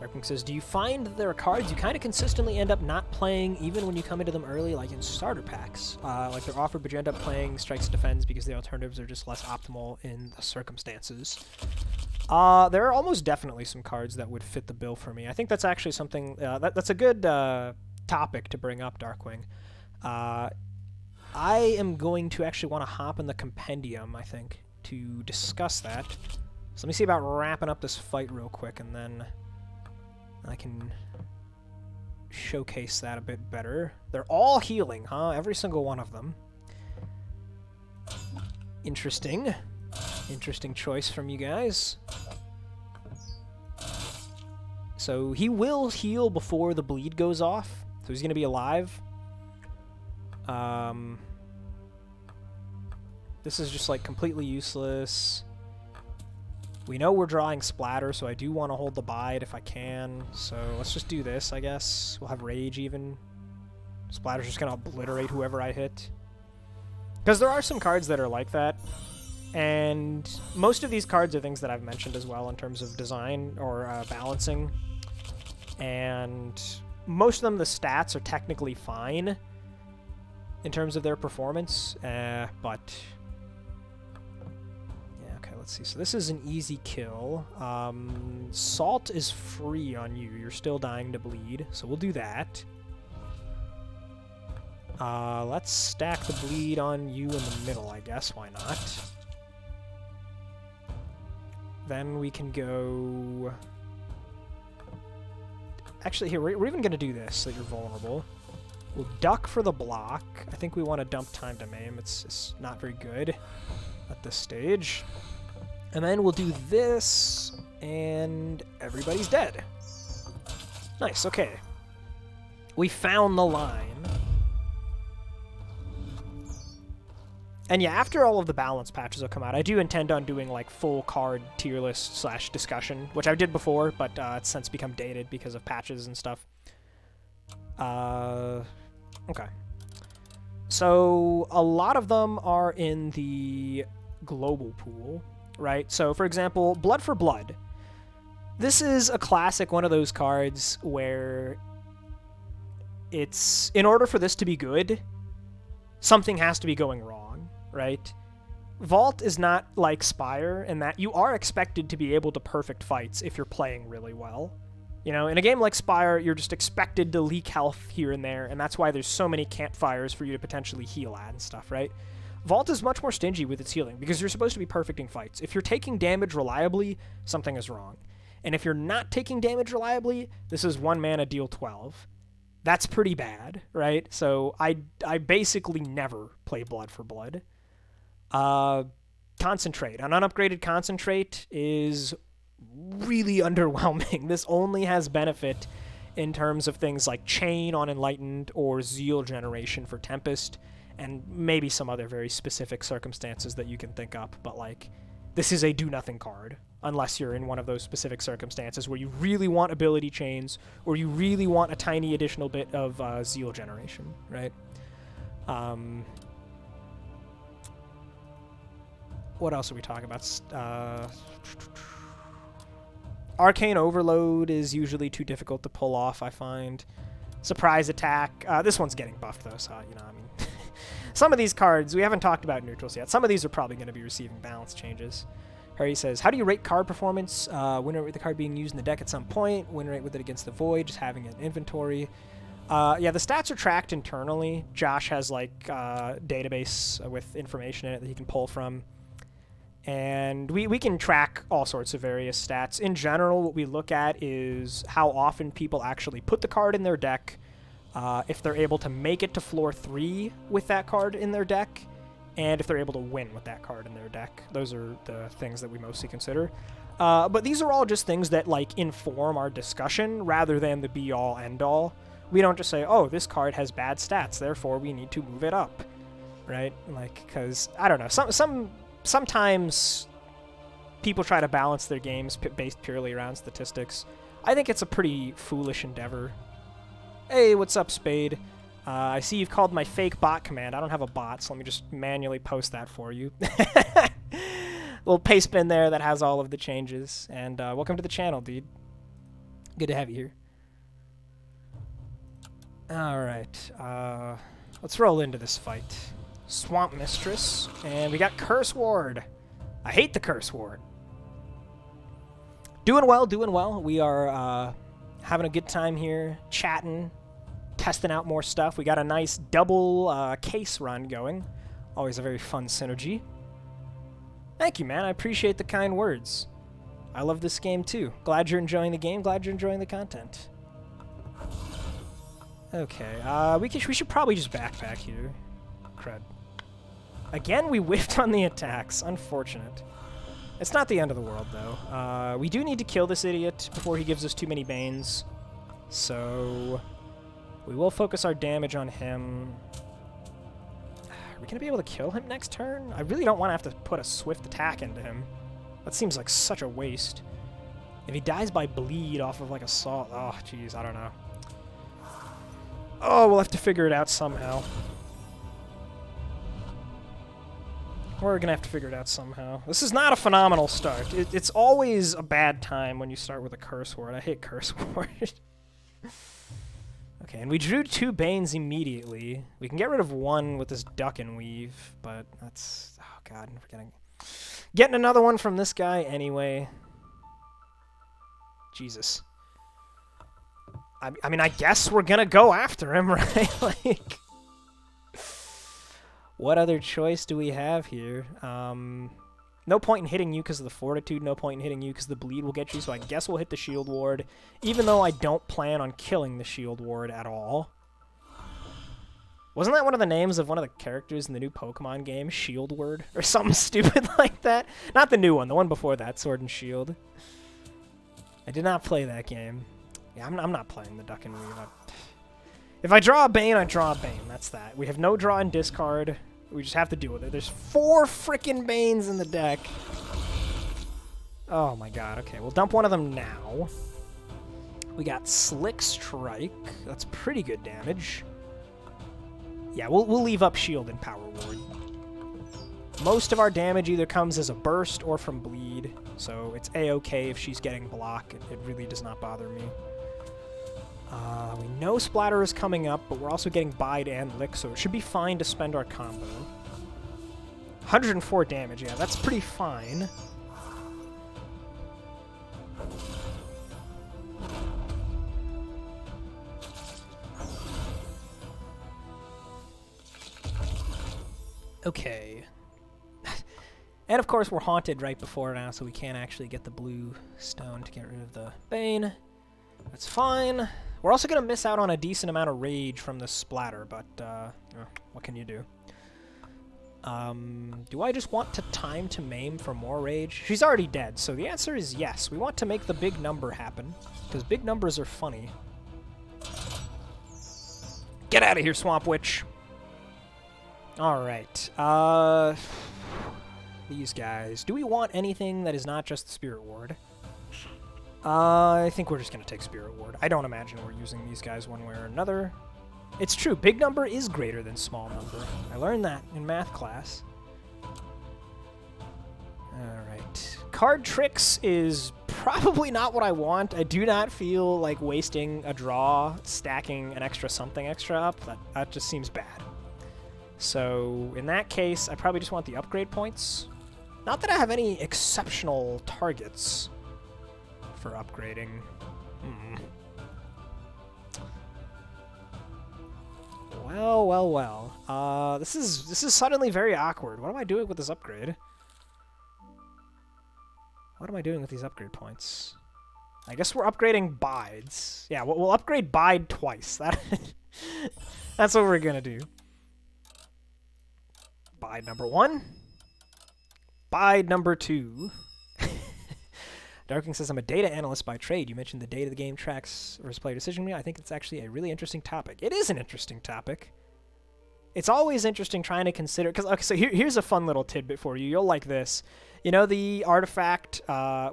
Darkwing says, do you find that there are cards you kind of consistently end up not playing even when you come into them early, like in starter packs? Like they're offered, but you end up playing Strikes and Defends because the alternatives are just less optimal in the circumstances. There are almost definitely some cards that would fit the bill for me. I think that's actually something, that's a good topic to bring up, Darkwing. I am going to actually want to hop in the compendium, I think, to discuss that. So let me see about wrapping up this fight real quick, and then I can showcase that a bit better. They're all healing, huh? Every single one of them. Interesting. Interesting choice from you guys. So he will heal before the bleed goes off, so he's going to be alive. This is just like completely useless. We know we're drawing splatter, so I do want to hold the bide if I can. So let's just do this, I guess. We'll have rage even. Splatter's just going to obliterate whoever I hit. Because there are some cards that are like that. And most of these cards are things that I've mentioned as well in terms of design or balancing. And most of them, the stats are technically fine in terms of their performance, but... Let's see, so this is an easy kill. Salt is free on you. You're still dying to bleed, so we'll do that. Let's stack the bleed on you in the middle, I guess. Why not? Then we can go... Actually, here, we're even going to do this so that you're vulnerable. We'll duck for the block. I think we want to dump time to maim. It's not very good at this stage. And then we'll do this, and everybody's dead. Nice, okay. We found the line. And yeah, after all of the balance patches will come out, I do intend on doing like full card tier list / discussion, which I did before, but it's since become dated because of patches and stuff. Okay. So a lot of them are in the global pool. Right? So, for example, Blood for Blood. This is a classic one of those cards where it's, in order for this to be good, something has to be going wrong, right? Vault is not like Spire in that you are expected to be able to perfect fights if you're playing really well. You know, in a game like Spire, you're just expected to leak health here and there, and that's why there's so many campfires for you to potentially heal at and stuff, right? Vault is much more stingy with its healing because you're supposed to be perfecting fights. If you're taking damage reliably, something is wrong. And if you're not taking damage reliably, this is 1 mana deal 12. That's pretty bad, right? So I basically never play Blood for Blood. Concentrate. An unupgraded Concentrate is really underwhelming. This only has benefit in terms of things like Chain on Enlightened or Zeal Generation for Tempest, and maybe some other very specific circumstances that you can think up, but like, this is a do-nothing card, unless you're in one of those specific circumstances where you really want ability chains, or you really want a tiny additional bit of Zeal Generation, right? What else are we talking about? Arcane Overload is usually too difficult to pull off, I find. Surprise Attack. This one's getting buffed, though, so, you know, I mean... Some of these cards, we haven't talked about neutrals yet. Some of these are probably going to be receiving balance changes. Harry says, how do you rate card performance? Win rate with the card being used in the deck at some point. Win rate with it against the void, just having it in inventory. Yeah, the stats are tracked internally. Josh has, like, database with information in it that he can pull from. And we can track all sorts of various stats. In general, what we look at is how often people actually put the card in their deck, if they're able to make it to floor 3 with that card in their deck, and if they're able to win with that card in their deck. Those are the things that we mostly consider. But these are all just things that, like, inform our discussion rather than the be-all, end-all. We don't just say, oh, this card has bad stats, therefore we need to move it up, right? Like, because, I don't know, sometimes people try to balance their games based purely around statistics. I think it's a pretty foolish endeavor. Hey, what's up, Spade? I see you've called my fake bot command. I don't have a bot, so let me just manually post that for you. Little paste bin there that has all of the changes. And welcome to the channel, dude. Good to have you here. Alright, let's roll into this fight. Swamp Mistress, and we got Curse Ward. I hate the Curse Ward. Doing well, doing well. We are having a good time here, chatting, testing out more stuff. We got a nice double case run going. Always a very fun synergy. Thank you, man. I appreciate the kind words. I love this game, too. Glad you're enjoying the game. Glad you're enjoying the content. Okay, we should probably just backpack here. Crud. Again, we whiffed on the attacks. Unfortunate. It's not the end of the world, though. We do need to kill this idiot before he gives us too many Banes. So we will focus our damage on him. Are we going to be able to kill him next turn? I really don't want to have to put a swift attack into him. That seems like such a waste. If he dies by bleed off of, like, assault... Oh, jeez, I don't know. Oh, we'll have to figure it out somehow. We're going to have to figure it out somehow. This is not a phenomenal start. It's always a bad time when you start with a Curse Ward. I hate Curse Ward. Okay, and we drew 2 Banes immediately. We can get rid of 1 with this Duck and Weave, but that's... Oh, God, we're getting another one from this guy anyway. Jesus. I mean, I guess we're going to go after him, right? Like... What other choice do we have here? No point in hitting you because of the Fortitude, no point in hitting you because the Bleed will get you, so I guess we'll hit the Shield Ward, even though I don't plan on killing the Shield Ward at all. Wasn't that one of the names of one of the characters in the new Pokemon game? Shield Ward? Or something stupid like that? Not the new one, the one before that, Sword and Shield. I did not play that game. Yeah, I'm not playing the Duck and Weave. If I draw a Bane, I draw a Bane. That's that. We have no draw and discard. We just have to deal with it. There's 4 frickin' Banes in the deck. Oh my god. Okay, we'll dump one of them now. We got Slick Strike. That's pretty good damage. Yeah, we'll leave up Shield and Power Ward. Most of our damage either comes as a burst or from bleed, so it's a-okay if she's getting block. It really does not bother me. We know Splatter is coming up, but we're also getting Bide and Lick, so it should be fine to spend our combo. 104 damage, yeah, that's pretty fine. Okay. And of course we're haunted right before now, so we can't actually get the blue stone to get rid of the bane. That's fine. We're also going to miss out on a decent amount of rage from the splatter, but what can you do? Do I just want to time to maim for more rage? She's already dead, so the answer is yes. We want to make the big number happen, because big numbers are funny. Get out of here, Swamp Witch! Alright, these guys. Do we want anything that is not just the Spirit Ward? I think we're just going to take Spirit Ward. I don't imagine we're using these guys one way or another. It's true, big number is greater than small number. I learned that in math class. Alright. Card Tricks is probably not what I want. I do not feel like wasting a draw, stacking an extra something extra up. That just seems bad. So, in that case, I probably just want the upgrade points. Not that I have any exceptional targets for upgrading. Well. This is suddenly very awkward. What am I doing with this upgrade? What am I doing with these upgrade points? I guess we're upgrading bides. Yeah, we'll upgrade bide twice. That's what we're gonna do. Bide number 1. Bide number 2. Darking says, I'm a data analyst by trade. You mentioned the data the game tracks versus player decision. I think it's actually a really interesting topic. It is an interesting topic. It's always interesting trying to consider... Because, okay, so here's a fun little tidbit for you. You'll like this. You know the artifact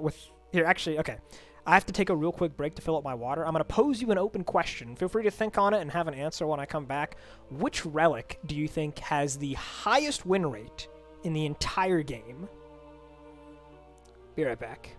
with... Here, actually, okay. I have to take a real quick break to fill up my water. I'm going to pose you an open question. Feel free to think on it and have an answer when I come back. Which relic do you think has the highest win rate in the entire game? Be right back.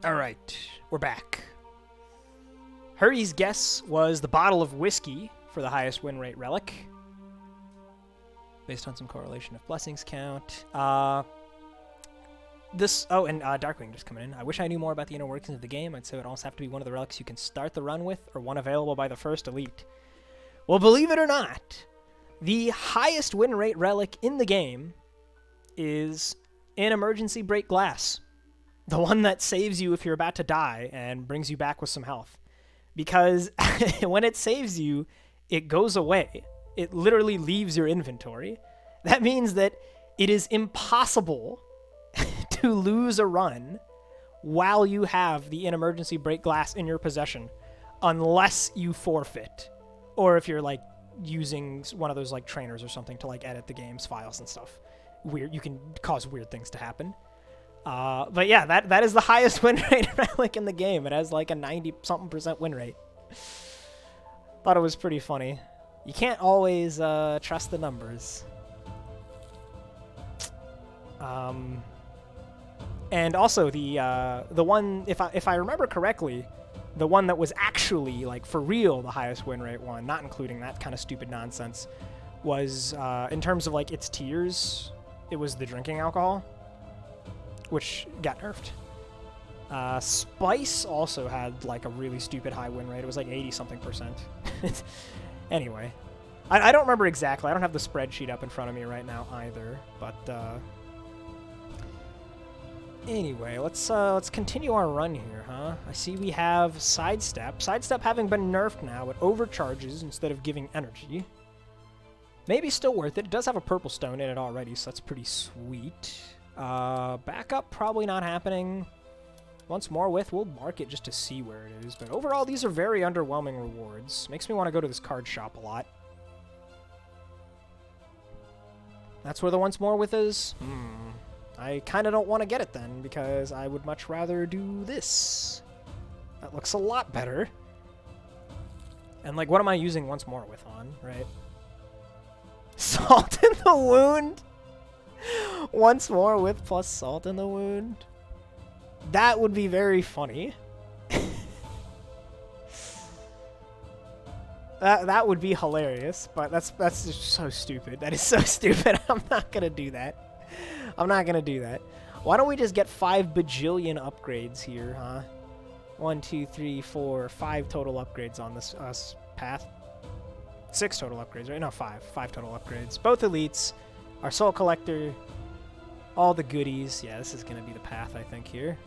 Alright, we're back. Hurry's guess was the bottle of whiskey for the highest win rate relic. Based on some correlation of blessings count. And Darkwing just coming in. I wish I knew more about the inner workings of the game. I'd say it would also have to be one of the relics you can start the run with, or one available by the first elite. Well, believe it or not, the highest win rate relic in the game is an emergency break glass. The one that saves you if you're about to die and brings you back with some health. Because when it saves you, it goes away. It literally leaves your inventory. That means that it is impossible to lose a run while you have the emergency break glass in your possession. unless you forfeit, or if you're like using one of those like trainers or something to like edit the game's files and stuff. Weird, you can cause weird things to happen. But yeah, that is the highest win rate Relic in the game. It has like a 90-something% win rate. Thought it was pretty funny. You can't always trust the numbers. And also the one, if I remember correctly, the one that was actually like for real the highest win rate one, not including that kind of stupid nonsense, was in terms of like its tiers, it was the drinking alcohol, which got nerfed. Spice also had like a really stupid high win rate. It was like 80-something%. Anyway, I don't remember exactly. I don't have the spreadsheet up in front of me right now either, but anyway, let's continue our run here, huh? I see we have Sidestep. Sidestep having been nerfed now, it overcharges instead of giving energy. Maybe still worth it. It does have a purple stone in it already, so that's pretty sweet. Backup probably not happening. Once more with, we'll mark it just to see where it is. But overall, these are very underwhelming rewards. Makes me want to go to this card shop a lot. That's where the once more with is? I kind of don't want to get it then, because I would much rather do this. That looks a lot better. And like, what am I using once more with on, right? Salt in the wound? Once more with plus salt in the wound? That would be very funny. That would be hilarious, but that's just so stupid. That is so stupid. I'm not gonna do that. I'm not gonna do that. Why don't we just get 5 bajillion upgrades here, huh? 1, 2, 3, 4, 5 total upgrades on this path. 6 total upgrades, right? No, 5. 5 total upgrades. Both elites. Our soul collector. All the goodies. Yeah, this is going to be the path, I think, here.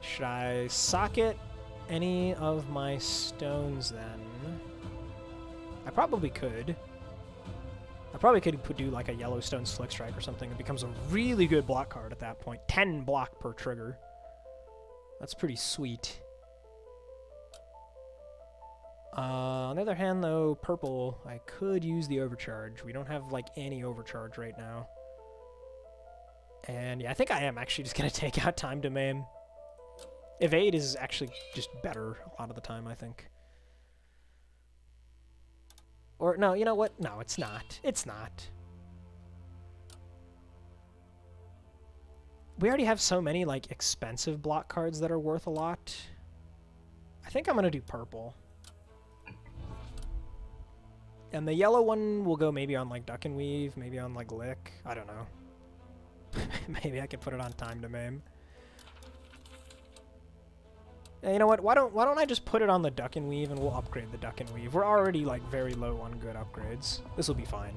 Should I socket any of my stones, then? I probably could. I probably could do, like, a Yellowstone Slick Strike or something. It becomes a really good block card at that point. 10 block per trigger. That's pretty sweet. On the other hand, though, purple, I could use the overcharge. We don't have, like, any overcharge right now. And, yeah, I think I am actually just going to take out Time to Maim. Evade is actually just better a lot of the time, I think. Or, no, you know what? No, it's not. It's not. We already have so many, like, expensive block cards that are worth a lot. I think I'm going to do purple. And the yellow one will go maybe on, like, Duck and Weave, maybe on, like, Lick. I don't know. Maybe I could put it on Time to Maim. Yeah, you know what? Why don't I just put it on the Duck and Weave and we'll upgrade the Duck and Weave. We're already, like, very low on good upgrades. This will be fine.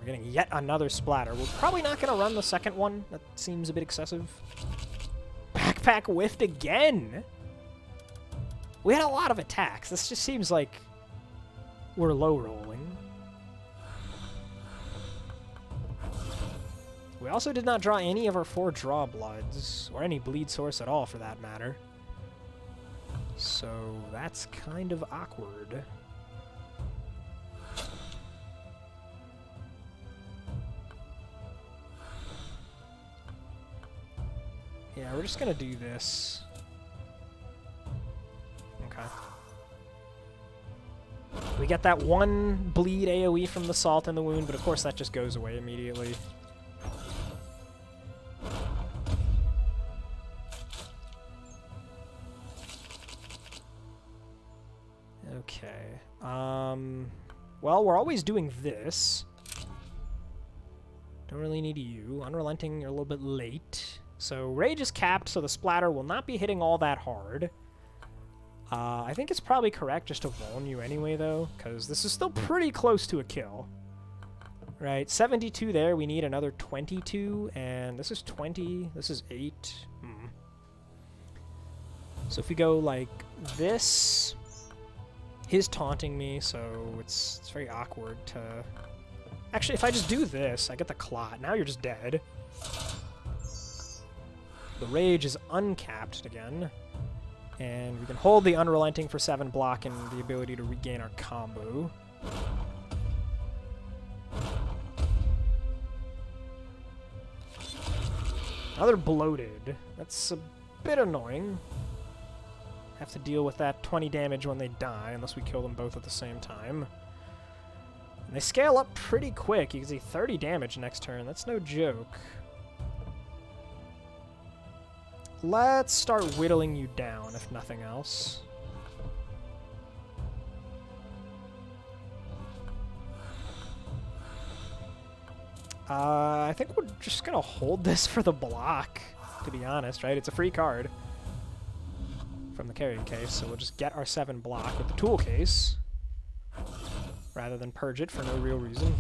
We're getting yet another splatter. We're probably not going to run the second one. That seems a bit excessive. Backpack whiffed again! We had a lot of attacks. This just seems like we're low rolling. We also did not draw any of our 4 draw bloods, or any bleed source at all for that matter. So that's kind of awkward. Yeah, we're just gonna do this. Okay. We get that 1 bleed AoE from the salt in the wound, but of course that just goes away immediately. Okay. Well, we're always doing this. Don't really need you. Unrelenting, you're a little bit late. So Rage is capped, so the splatter will not be hitting all that hard. I think it's probably correct just to Vuln you anyway, though, because this is still pretty close to a kill. Right, 72 there, we need another 22, and this is 20, this is 8. So if we go like this, he's taunting me, so it's very awkward to... Actually, if I just do this, I get the clot. Now you're just dead. The Rage is uncapped again. And we can hold the Unrelenting for 7 block and the ability to regain our combo. Now they're bloated. That's a bit annoying. Have to deal with that 20 damage when they die, unless we kill them both at the same time. And they scale up pretty quick. You can see 30 damage next turn. That's no joke. Let's start whittling you down, if nothing else. I think we're just going to hold this for the block, to be honest, right? It's a free card from the carrying case, so we'll just get our 7 block with the tool case, rather than purge it for no real reason.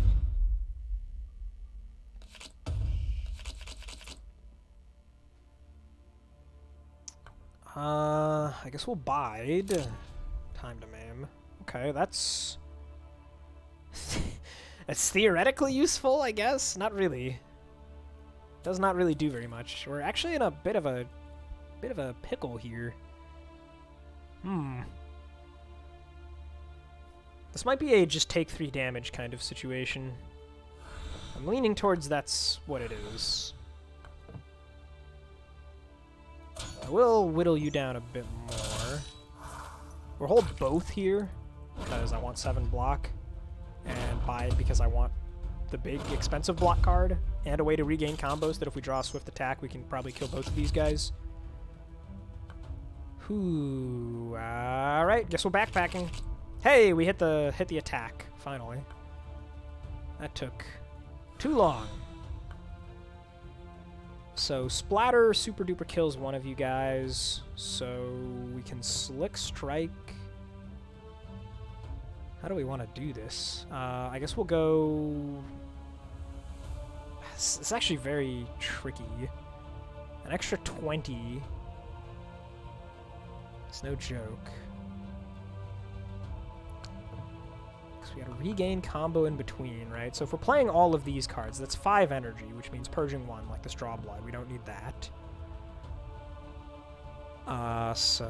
I guess we'll bide. Time to maim. Okay, that's... It's theoretically useful, I guess. Not really. Does not really do very much. We're actually in a bit of a pickle here. This might be a just take 3 damage kind of situation. I'm leaning towards that's what it is. I will whittle you down a bit more. We'll hold both here because I want 7 block. And bide because I want the big expensive block card and a way to regain combos that if we draw a swift attack we can probably kill both of these guys. Whew. Alright, guess we're backpacking. Hey, we hit the attack, finally. That took too long. So Splatter super duper kills one of you guys, so we can Slick Strike. How do we want to do this? I guess we'll go... It's actually very tricky. An extra 20. It's no joke. Because we got to regain combo in between, right? So if we're playing all of these cards, that's 5 energy, which means purging 1, like this Draw Blood. We don't need that. So...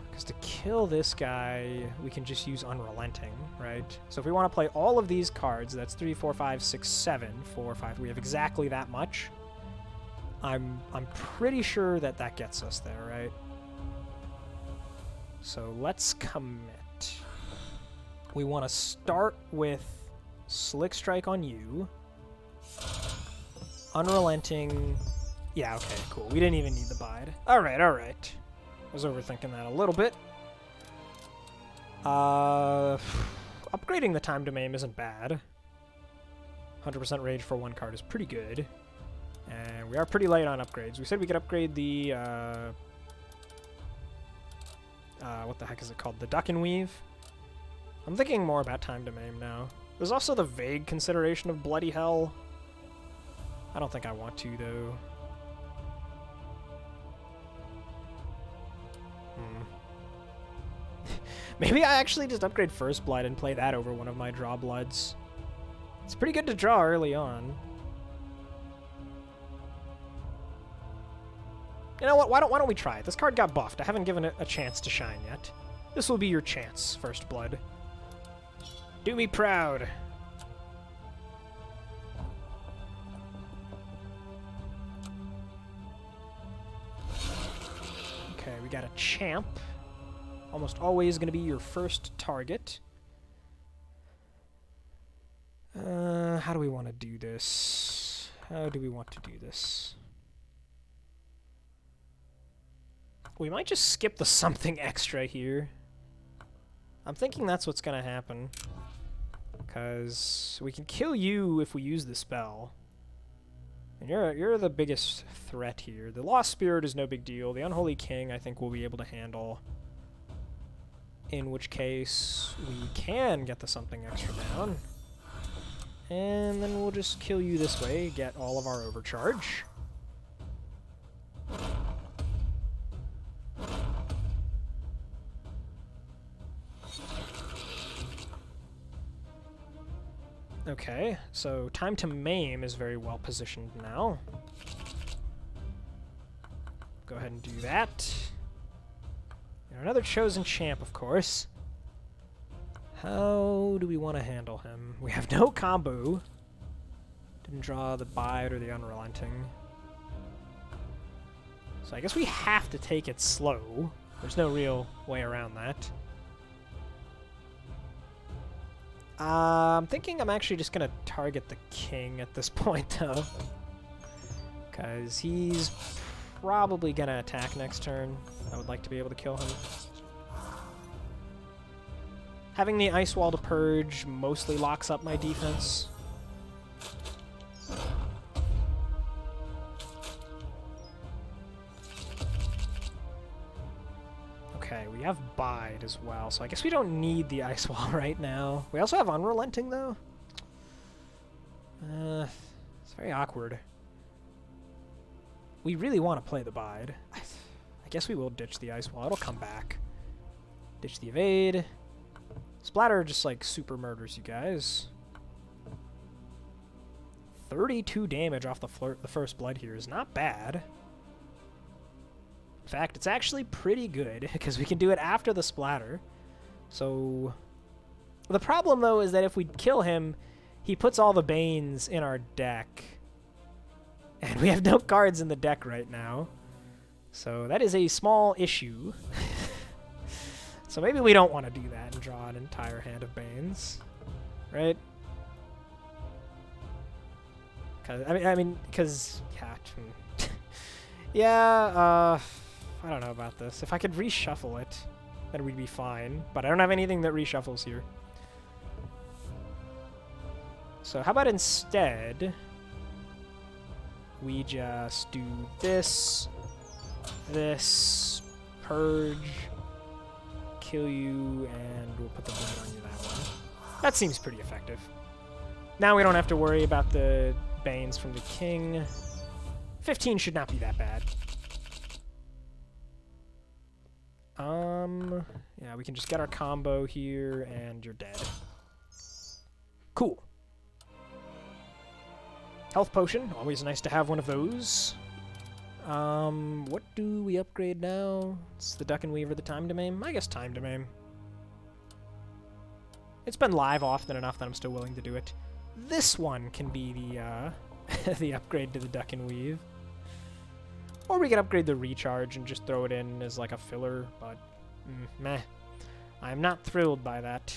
Because to kill this guy, we can just use Unrelenting, right? So if we want to play all of these cards, that's 3, 4, 5, 6, 7, 4, 5. We have exactly that much. I'm pretty sure that that gets us there, right? So let's commit. We want to start with Slick Strike on you. Unrelenting. Yeah, okay, cool. We didn't even need the bide. Alright, alright. I was overthinking that a little bit. Upgrading the time to maim isn't bad. 100% rage for 1 card is pretty good. And we are pretty light on upgrades. We said we could upgrade the... what the heck is it called? The Duck and Weave? I'm thinking more about time to maim now. There's also the vague consideration of Bloody Hell. I don't think I want to, though. Maybe I actually just upgrade First Blood and play that over one of my Draw Bloods. It's pretty good to draw early on. You know what? Why don't we try it? This card got buffed. I haven't given it a chance to shine yet. This will be your chance, First Blood. Do me proud. Okay, we got a Champ. Almost always going to be your first target. How do we want to do this? How do we want to do this? We might just skip the something extra here. I'm thinking that's what's going to happen. Because we can kill you if we use the spell. And you're the biggest threat here. The Lost Spirit is no big deal. The Unholy King I think we'll be able to handle. In which case, we can get the something extra down. And then we'll just kill you this way, get all of our overcharge. Okay, so time to maim is very well positioned now. go ahead and do that. And another chosen champ, of course. How do we want to handle him? We have no combo. Didn't draw the bite or the unrelenting. So I guess we have to take it slow. There's no real way around that. I'm thinking I'm actually just going to target the king at this point, though. Because he's probably going to attack next turn. I would like to be able to kill him. Having the Ice Wall to purge mostly locks up my defense. Okay, we have Bide as well, so I guess we don't need the Ice Wall right now. We also have Unrelenting, though. It's very awkward. We really want to play the Bide. I guess we will ditch the Ice Wall. It'll come back. Ditch the Evade. Splatter just, like, super murders you guys. 32 damage off the first blood here is not bad. In fact, it's actually pretty good, because we can do it after the splatter. So, the problem, though, is that if we kill him, he puts all the Banes in our deck. And we have no cards in the deck right now. So, that is a small issue. So maybe we don't want to do that and draw an entire hand of Banes. Right? Because, yeah, I don't know about this. If I could reshuffle it, then we'd be fine. But I don't have anything that reshuffles here. So how about instead, we just do this, purge, kill you, and we'll put the blade on you that one. That seems pretty effective. Now we don't have to worry about the Banes from the king. 15 should not be that bad. Yeah, we can just get our combo here, and you're dead. Cool. Health potion, always nice to have one of those. What do we upgrade now? It's the Duck and Weave or the Time to Maim? I guess Time to Maim. It's been live often enough that I'm still willing to do it. This one can be the, the upgrade to the Duck and Weave. Or we can upgrade the Recharge and just throw it in as like a filler, but meh. I'm not thrilled by that.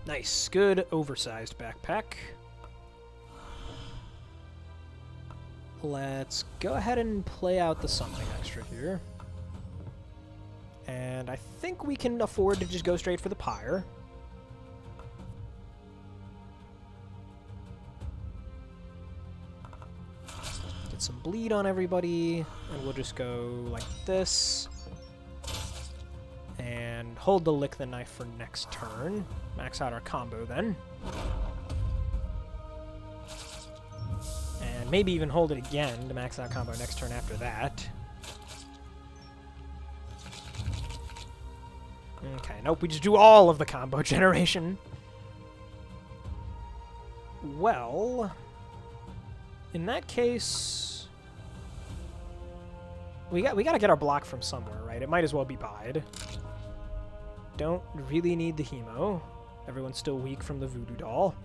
Nice, good oversized backpack. Let's go ahead and play out the something extra here. And I think we can afford to just go straight for the Pyre. Get some bleed on everybody, and we'll just go like this. And hold the Lick the Knife for next turn. Max out our combo then. And maybe even hold it again to max out combo next turn after that. Okay, nope, we just do all of the combo generation. Well, in that case, we gotta get our block from somewhere, right? It might as well be Bide. Don't really need the Hemo. Everyone's still weak from the Voodoo Doll.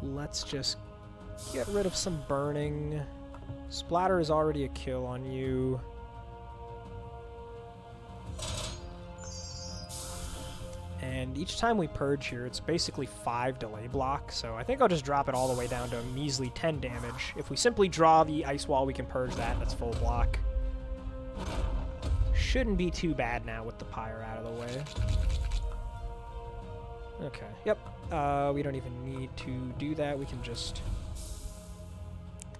Let's just get rid of some burning. Splatter is already a kill on you. And each time we purge here, it's basically 5 delay block, so I think I'll just drop it all the way down to a measly 10 damage. If we simply draw the Ice Wall, we can purge that, that's full block. Shouldn't be too bad now with the Pyre out of the way. Okay, yep. We don't even need to do that. We can just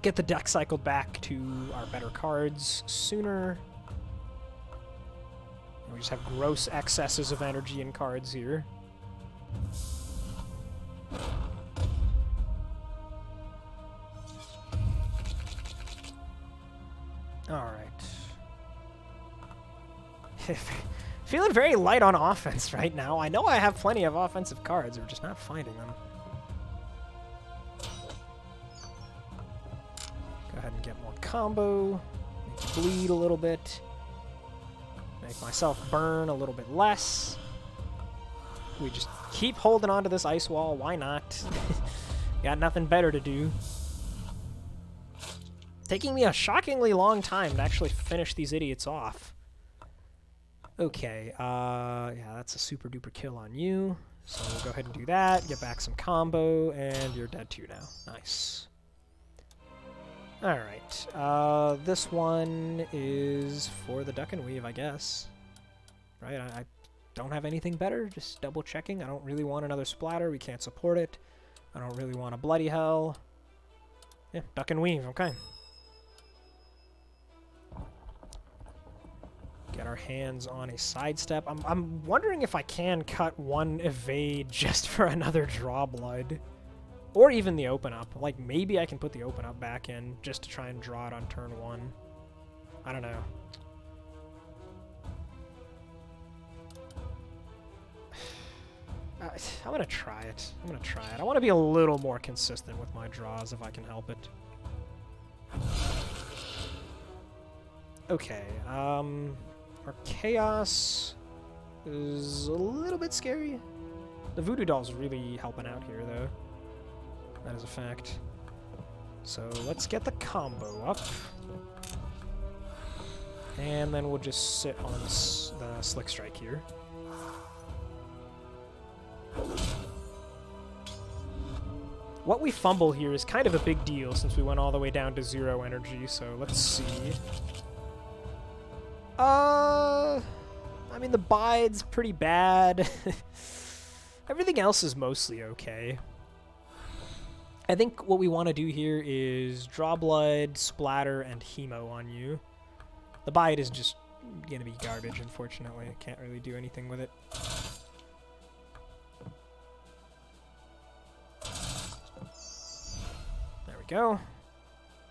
get the deck cycled back to our better cards sooner. We just have gross excesses of energy in cards here. Alright. Feeling feeling very light on offense right now. I know I have plenty of offensive cards, we're just not finding them. Go ahead and get more combo, make it bleed a little bit, make myself burn a little bit less. We just keep holding on to this ice wall, why not? Got nothing better to do. Taking me a shockingly long time to actually finish these idiots off. Okay, yeah, that's a super duper kill on you. So we'll go ahead and do that, get back some combo, and you're dead too now. Nice. Alright, this one is for the duck and weave, I guess. Right, I don't have anything better, just double checking. I don't really want another splatter, we can't support it. I don't really want a bloody hell. Yeah, duck and weave, okay. Get our hands on a sidestep. I'm wondering if I can cut one evade just for another draw blood. Or even the open up. Like, maybe I can put the open up back in just to try and draw it on turn 1. I don't know. I'm gonna try it. I'm gonna try it. I want to be a little more consistent with my draws if I can help it. Okay, our chaos is a little bit scary. The voodoo doll's really helping out here, though. That is a fact. So let's get the combo up. And then we'll just sit on the Slick Strike here. What we fumble here is kind of a big deal since we went all the way down to 0 energy, so let's see. I mean, the bide's pretty bad. Everything else is mostly okay. I think what we want to do here is draw blood, splatter, and hemo on you. The bide is just going to be garbage, unfortunately. I can't really do anything with it. There we go.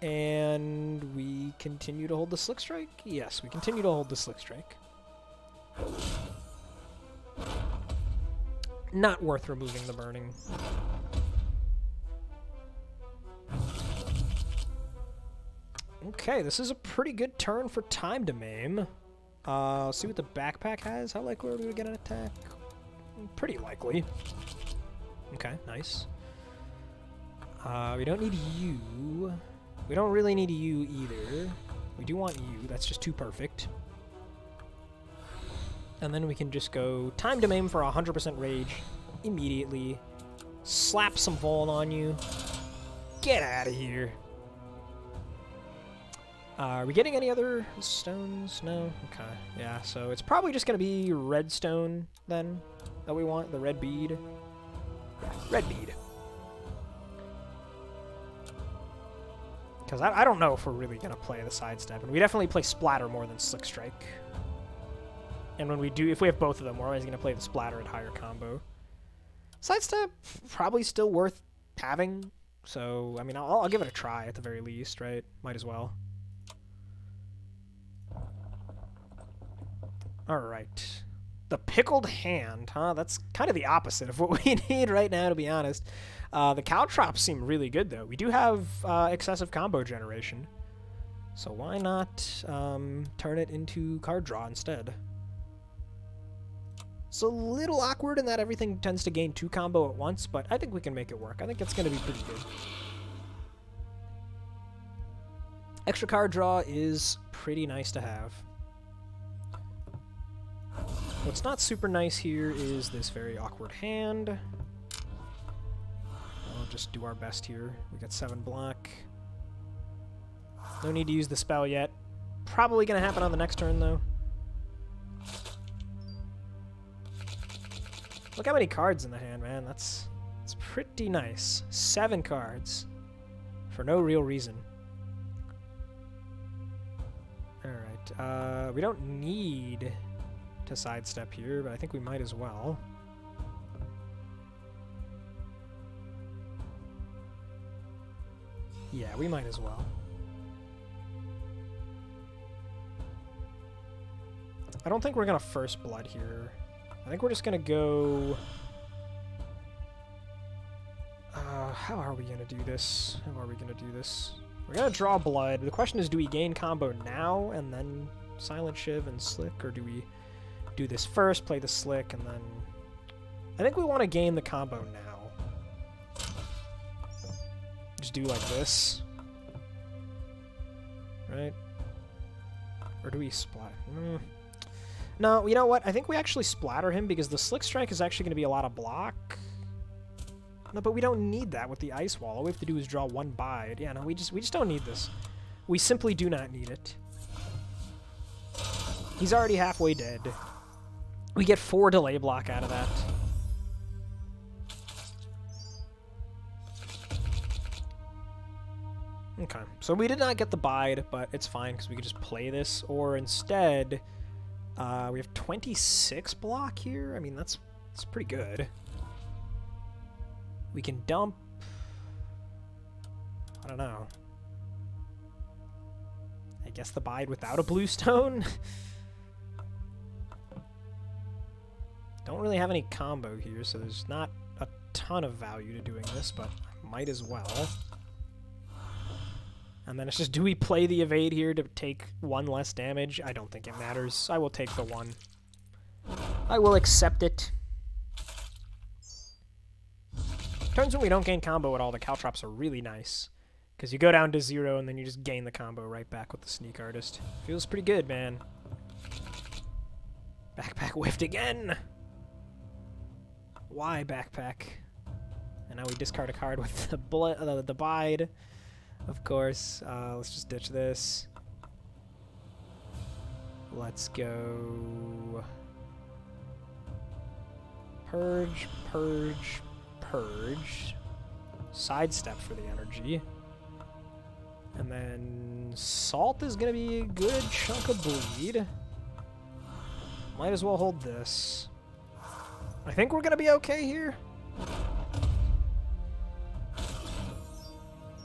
And we continue to hold the Slick Strike? Yes, we continue to hold the Slick Strike. Not worth removing the burning. Okay, this is a pretty good turn for Time to Maim. See what the backpack has. How likely are we to get an attack? Pretty likely. Okay, nice. We don't need you. We don't really need you either. We do want you. That's just too perfect. And then we can just go Time to Maim for 100% rage immediately. Slap some Vol on you. Get out of here. Are we getting any other stones? No? Okay. Yeah, so it's probably just going to be redstone then that we want. The red bead. Yeah, red bead. Because I don't know if we're really going to play the sidestep. And we definitely play splatter more than Slick Strike. And when we do, if we have both of them, we're always going to play the splatter at higher combo. Sidestep, probably still worth having. So, I mean, I'll give it a try at the very least, right? Might as well. Alright. The Pickled Hand, huh? That's kind of the opposite of what we need right now, to be honest. The Caltrops seem really good, though. We do have excessive combo generation. So why not turn it into card draw instead? It's a little awkward in that everything tends to gain 2 combo at once, but I think we can make it work. I think it's going to be pretty good. Extra card draw is pretty nice to have. What's not super nice here is this very awkward hand. I'll just do our best here. We got 7 block. No need to use the spell yet. Probably going to happen on the next turn, though. Look how many cards in the hand, man. That's pretty nice. 7 cards. For no real reason. Alright, we don't need to sidestep here, but I think we might as well. Yeah, we might as well. I don't think we're gonna first blood here. I think we're just gonna go... how are we gonna do this? How are we gonna do this? We're gonna draw blood. The question is, do we gain combo now and then Silent Shiv and Slick, or do we do this first, play the Slick, and then... I think we want to gain the combo now. Just do like this. Right? Or do we splat? No, you know what? I think we actually splatter him because the Slick Strike is actually going to be a lot of block. No, but we don't need that with the Ice Wall. All we have to do is draw one bide. Yeah, no, we just don't need this. We simply do not need it. He's already halfway dead. We get 4 delay block out of that. Okay, so we did not get the bide, but it's fine because we could just play this. Or instead, we have 26 block here. I mean, that's pretty good. We can dump... I don't know. I guess the bide without a blue stone? Don't really have any combo here, so there's not a ton of value to doing this, but might as well. And then it's just, do we play the evade here to take 1 less damage? I don't think it matters. I will take the 1. I will accept it. Turns when we don't gain combo at all, the Caltrops are really nice. Because you go down to 0 and then you just gain the combo right back with the Sneak Artist. Feels pretty good, man. Backpack whiffed again! Why backpack? And now we discard a card with the bide. Of course. Let's just ditch this. Let's go... Purge, purge, purge. Sidestep for the energy. And then Salt is going to be a good chunk of bleed. Might as well hold this. I think we're going to be okay here.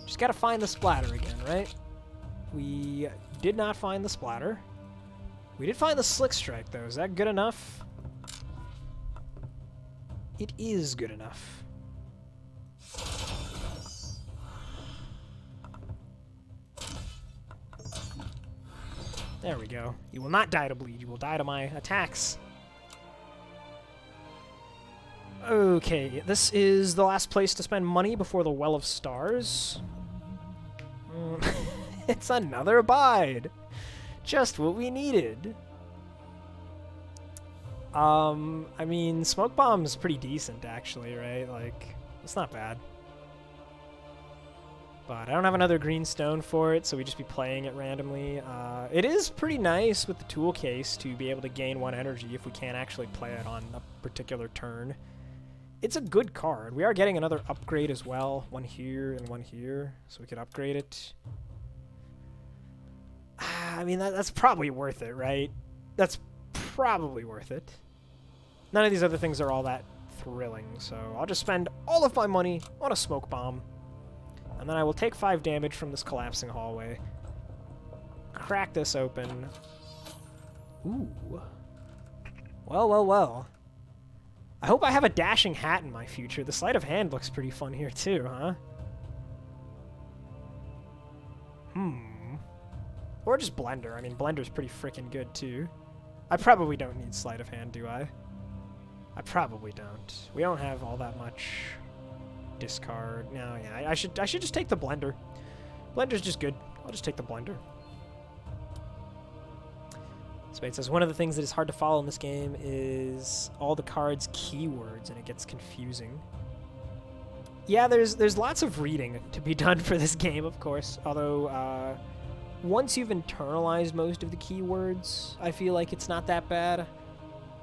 Just got to find the splatter again, right? We did not find the splatter. We did find the Slick Strike, though. Is that good enough? It is good enough. There we go. You will not die to bleed. You will die to my attacks. Okay, this is the last place to spend money before the Well of Stars. It's another bide. Just what we needed. I mean, Smoke Bomb's pretty decent, actually, right? Like, it's not bad. But I don't have another green stone for it, so we just be playing it randomly. It is pretty nice with the tool case to be able to gain 1 energy if we can't actually play it on a particular turn. It's a good card. We are getting another upgrade as well. 1 here and 1 here, so we could upgrade it. I mean, that's probably worth it, right? That's probably worth it. None of these other things are all that thrilling, so I'll just spend all of my money on a Smoke Bomb. And then I will take 5 damage from this collapsing hallway. Crack this open. Ooh. Well, well, well. I hope I have a dashing hat in my future. The sleight of hand looks pretty fun here too, huh? Or just Blender. I mean, Blender's pretty freaking good too. I probably don't need sleight of hand, do I? I probably don't. We don't have all that much discard. No, yeah, I should just take the Blender. Blender's just good. I'll just take the Blender. Spade says, one of the things that is hard to follow in this game is all the cards' keywords, and it gets confusing. Yeah, there's lots of reading to be done for this game, of course. Although, once you've internalized most of the keywords, I feel like it's not that bad.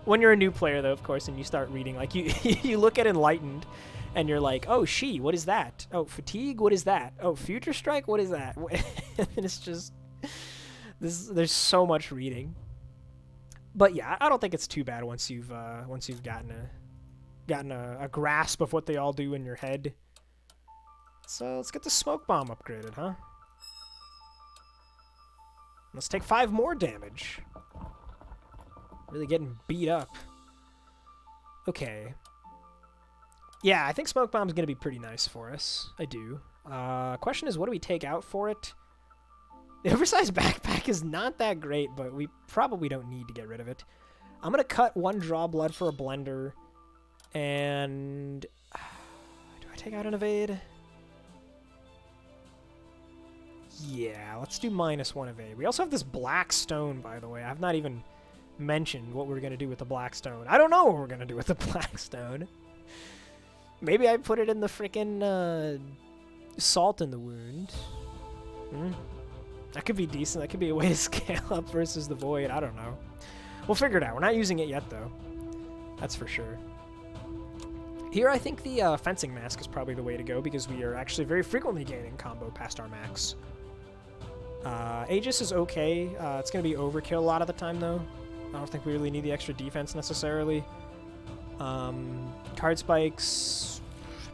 When you're a new player, though, of course, and you start reading, like, you look at Enlightened, and you're like, oh, She, what is that? Oh, Fatigue, what is that? Oh, Future Strike, what is that? And it's just... there's so much reading. But yeah, I don't think it's too bad once you've gotten a grasp of what they all do in your head. So let's get the Smoke Bomb upgraded, huh? Let's take 5 more damage. Really getting beat up. Okay. Yeah, I think Smoke Bomb's going to be pretty nice for us. I do. Question is, what do we take out for it? The oversized backpack is not that great, but we probably don't need to get rid of it. I'm going to cut 1 draw blood for a blender. And... do I take out an evade? Yeah, let's do -1 evade. We also have this black stone, by the way. I've not even mentioned what we're going to do with the black stone. I don't know what we're going to do with the black stone. Maybe I put it in the frickin' salt in the wound. That could be decent. That could be a way to scale up versus the void. I don't know. We'll figure it out. We're not using it yet, though. That's for sure. Here, I think the fencing mask is probably the way to go because we are actually very frequently gaining combo past our max. Aegis is okay. It's going to be overkill a lot of the time, though. I don't think we really need the extra defense necessarily. Card spikes,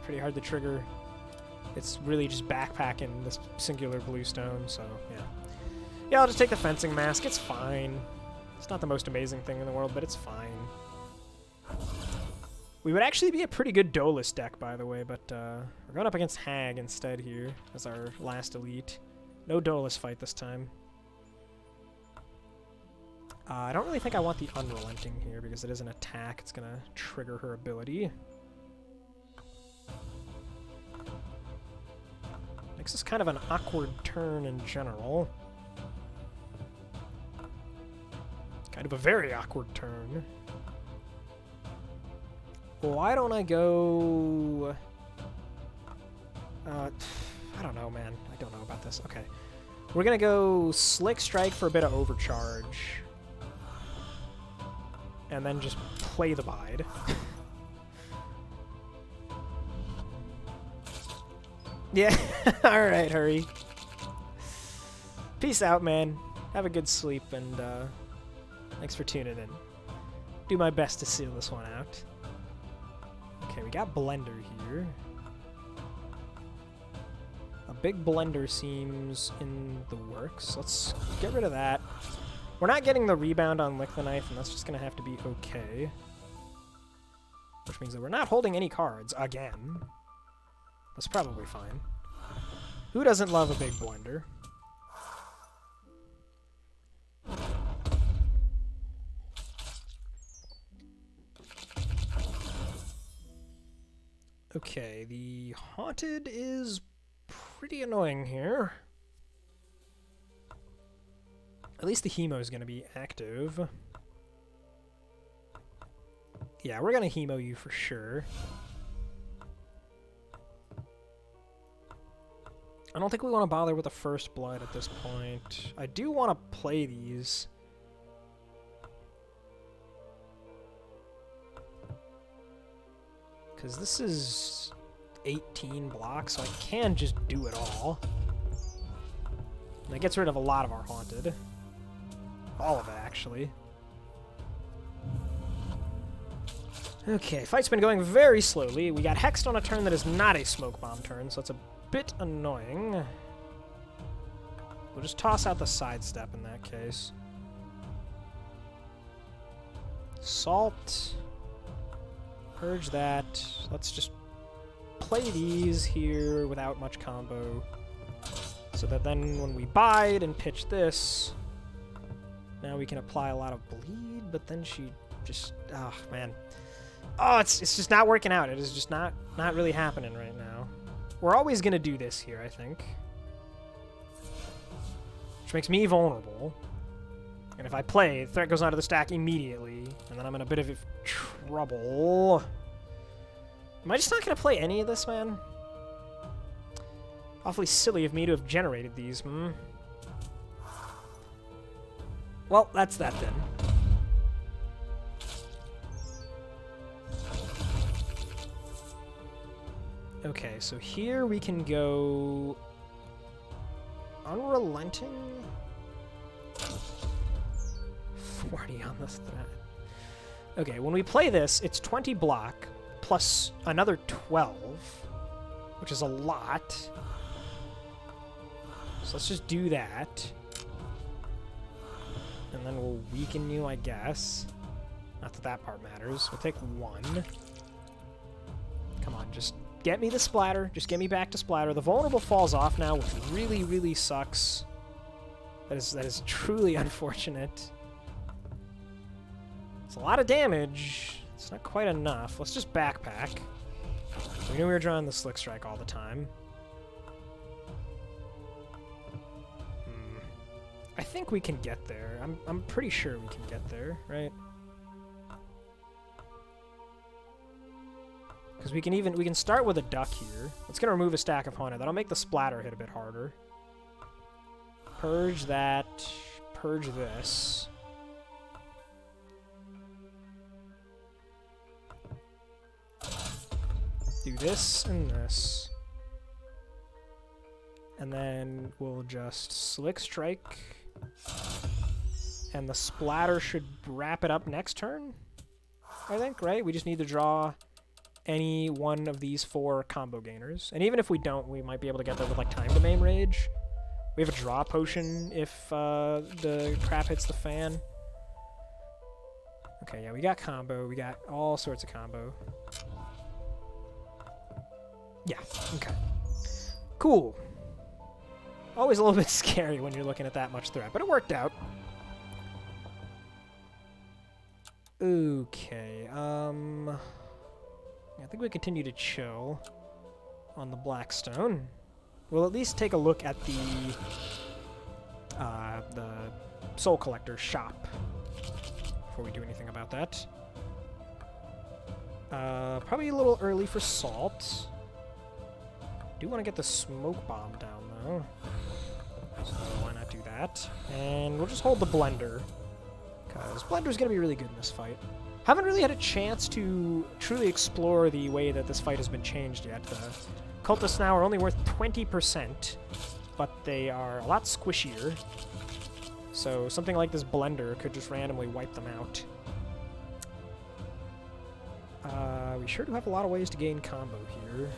pretty hard to trigger. It's really just backpacking this singular blue stone, so yeah. Yeah, I'll just take the fencing mask. It's fine. It's not the most amazing thing in the world, but it's fine. We would actually be a pretty good Dolus deck, by the way, but we're going up against Hag instead here as our last elite. No Dolus fight this time. I don't really think I want the Unrelenting here because it is an attack. It's going to trigger her ability. Makes this kind of an awkward turn in general. Kind of a very awkward turn. Why don't I go... I don't know, man. I don't know about this. Okay. We're going to go Slick Strike for a bit of overcharge. And then just play the Bide. Yeah. Alright, hurry. Peace out, man. Have a good sleep, and thanks for tuning in. Do my best to seal this one out. Okay, we got Blender here. A big Blender seems in the works. Let's get rid of that. We're not getting the rebound on Lick the Knife, and that's just going to have to be okay. Which means that we're not holding any cards again. That's probably fine. Who doesn't love a big Blender? Okay, the Haunted is pretty annoying here. At least the Hemo is going to be active. Yeah, we're going to Hemo you for sure. I don't think we want to bother with the First Blood at this point. I do want to play these. Because this is 18 blocks, so I can just do it all. And that gets rid of a lot of our Haunted. All of it, actually. Okay, fight's been going very slowly. We got Hexed on a turn that is not a Smoke Bomb turn, so it's a bit annoying. We'll just toss out the Sidestep in that case. Salt. Purge that. Let's just play these here without much combo. So that then when we bide and pitch this, now we can apply a lot of bleed, but then she just... oh, man. Oh, it's just not working out. It is just not really happening right now. We're always going to do this here, I think. Which makes me vulnerable. And if I play, threat goes onto the stack immediately, and then I'm in a bit of trouble. Am I just not going to play any of this, man? Awfully silly of me to have generated these, Well, that's that then. Okay, so here we can go... Unrelenting? 40 on this threat. Okay, when we play this, it's 20 block plus another 12, which is a lot. So let's just do that. And then we'll weaken you, I guess. Not that that part matters. We'll take 1. Come on, just get me the splatter. Just get me back to splatter. The vulnerable falls off now, which really, really sucks. That is truly unfortunate. It's a lot of damage. It's not quite enough. Let's just backpack. We knew we were drawing the Slick Strike all the time. I think we can get there. I'm pretty sure we can get there, right? Because we can start with a duck here. It's gonna remove a stack of Haunted. That'll make the splatter hit a bit harder. Purge that. Purge this. Do this and this. And then we'll just Slick Strike. And the splatter should wrap it up next turn, I think, right? We just need to draw any one of these 4 combo gainers. And even if we don't, we might be able to get there with, like, Time to Maim Rage. We have a draw potion if the crap hits the fan. Okay, yeah, we got combo. We got all sorts of combo. Yeah, okay. Cool. Always a little bit scary when you're looking at that much threat, but it worked out. Okay, I think we continue to chill on the Blackstone. We'll at least take a look at the Soul Collector shop before we do anything about that. Probably a little early for Salt. Do want to get the Smoke Bomb down, though. So why not do that? And we'll just hold the Blender, because Blender's going to be really good in this fight. Haven't really had a chance to truly explore the way that this fight has been changed yet. The Cultists now are only worth 20%, but they are a lot squishier. So something like this Blender could just randomly wipe them out. We sure do have a lot of ways to gain combo here.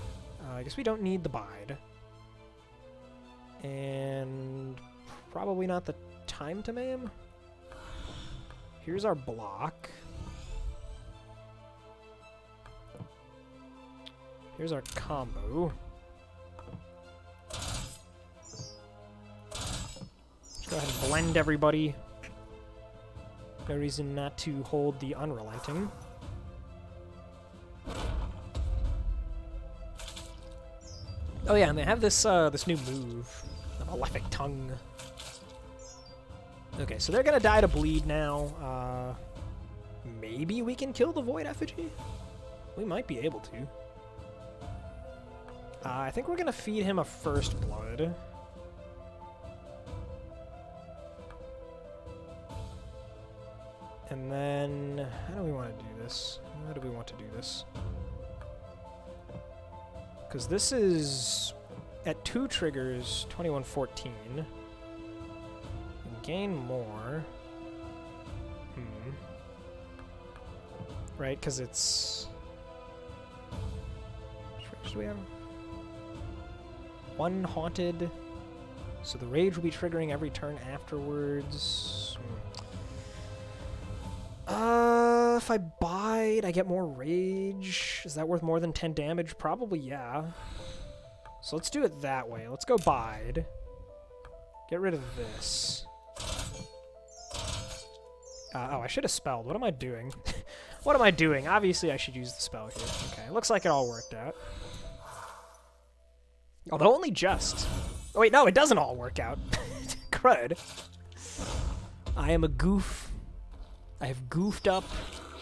I guess we don't need the Bide. And probably not the Time to Maim. Here's our block. Here's our combo. Let's go ahead and blend everybody. No reason not to hold the Unrelenting. Oh yeah, and they have this this new move, the Malefic Tongue. Okay, so they're gonna die to bleed now. Maybe we can kill the Void Effigy? We might be able to. I think we're gonna feed him a First Blood. And then, how do we want to do this? How do we want to do this? Because this is, at 2 triggers, 2114. And gain more. Right, because it's... Which triggers do we have? 1 Haunted. So the Rage will be triggering every turn afterwards. If I Bide, I get more Rage. Is that worth more than 10 damage? Probably, yeah. So let's do it that way. Let's go Bide. Get rid of this. Oh, I should have spelled. What am I doing? What am I doing? Obviously, I should use the spell here. Okay, looks like it all worked out. Although only just. Oh, wait, no, it doesn't all work out. Crud. I am a goof. I have goofed up.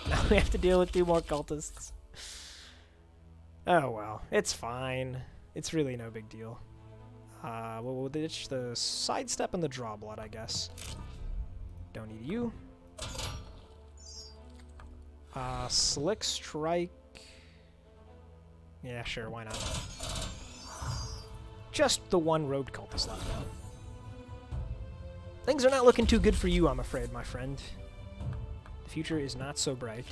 Now we have to deal with 2 more cultists. Oh, well. It's fine. It's really no big deal. We'll ditch the sidestep and the draw blood, I guess. Don't need you. Slick Strike. Yeah, sure, why not? Just the 1 road cultist left now. Things are not looking too good for you, I'm afraid, my friend. The future is not so bright.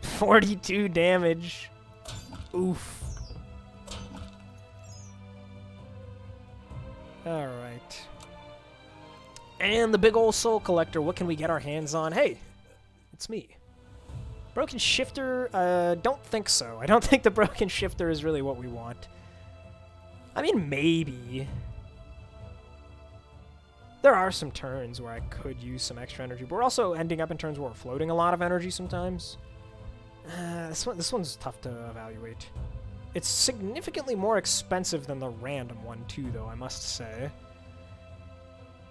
$42 damage. Oof. Alright. And the big old soul collector, what can we get our hands on? Hey, it's me. Broken shifter, don't think so. I don't think the broken shifter is really what we want. I mean, maybe. There are some turns where I could use some extra energy, but we're also ending up in turns where we're floating a lot of energy sometimes. This one's tough to evaluate. It's significantly more expensive than the random one, too, though, I must say.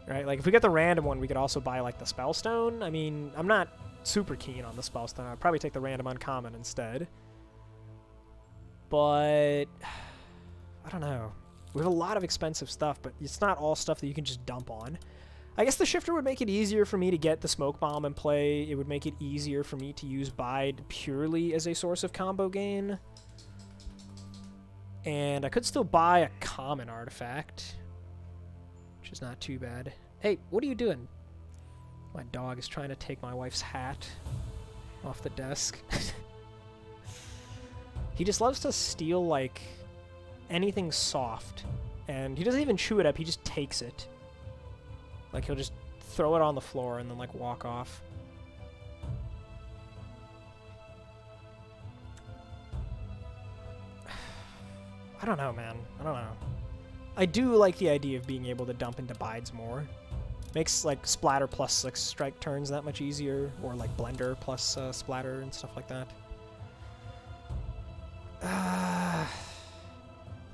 Right, like, if we get the random one, we could also buy, like, the Spellstone. I mean, I'm not super keen on the Spellstone. I'd probably take the random uncommon instead. But I don't know. We have a lot of expensive stuff, but it's not all stuff that you can just dump on. I guess the shifter would make it easier for me to get the smoke bomb in play. It would make it easier for me to use Bide purely as a source of combo gain. And I could still buy a common artifact, which is not too bad. Hey, what are you doing? My dog is trying to take my wife's hat off the desk. He just loves to steal, like, anything soft. And he doesn't even chew it up, he just takes it. Like, he'll just throw it on the floor and then, like, walk off. I don't know, man. I don't know. I do like the idea of being able to dump into Bides more. Makes, like, Splatter plus 6 strike turns that much easier, or, like, Blender plus Splatter and stuff like that.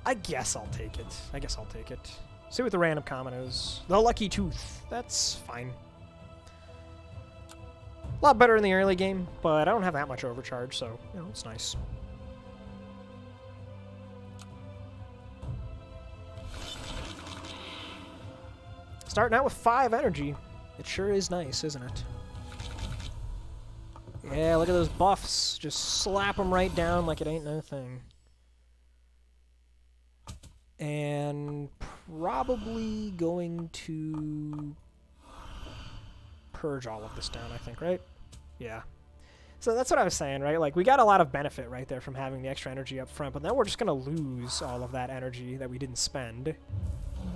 I guess I'll take it. See what the random common is. The Lucky Tooth. That's fine. A lot better in the early game, but I don't have that much overcharge, so, you know, it's nice. Starting out with 5 energy. It sure is nice, isn't it? Yeah, look at those buffs. Just slap them right down like it ain't no thing. And probably going to purge all of this down, I think, right? Yeah. So that's what I was saying, right? Like, we got a lot of benefit right there from having the extra energy up front, but then we're just going to lose all of that energy that we didn't spend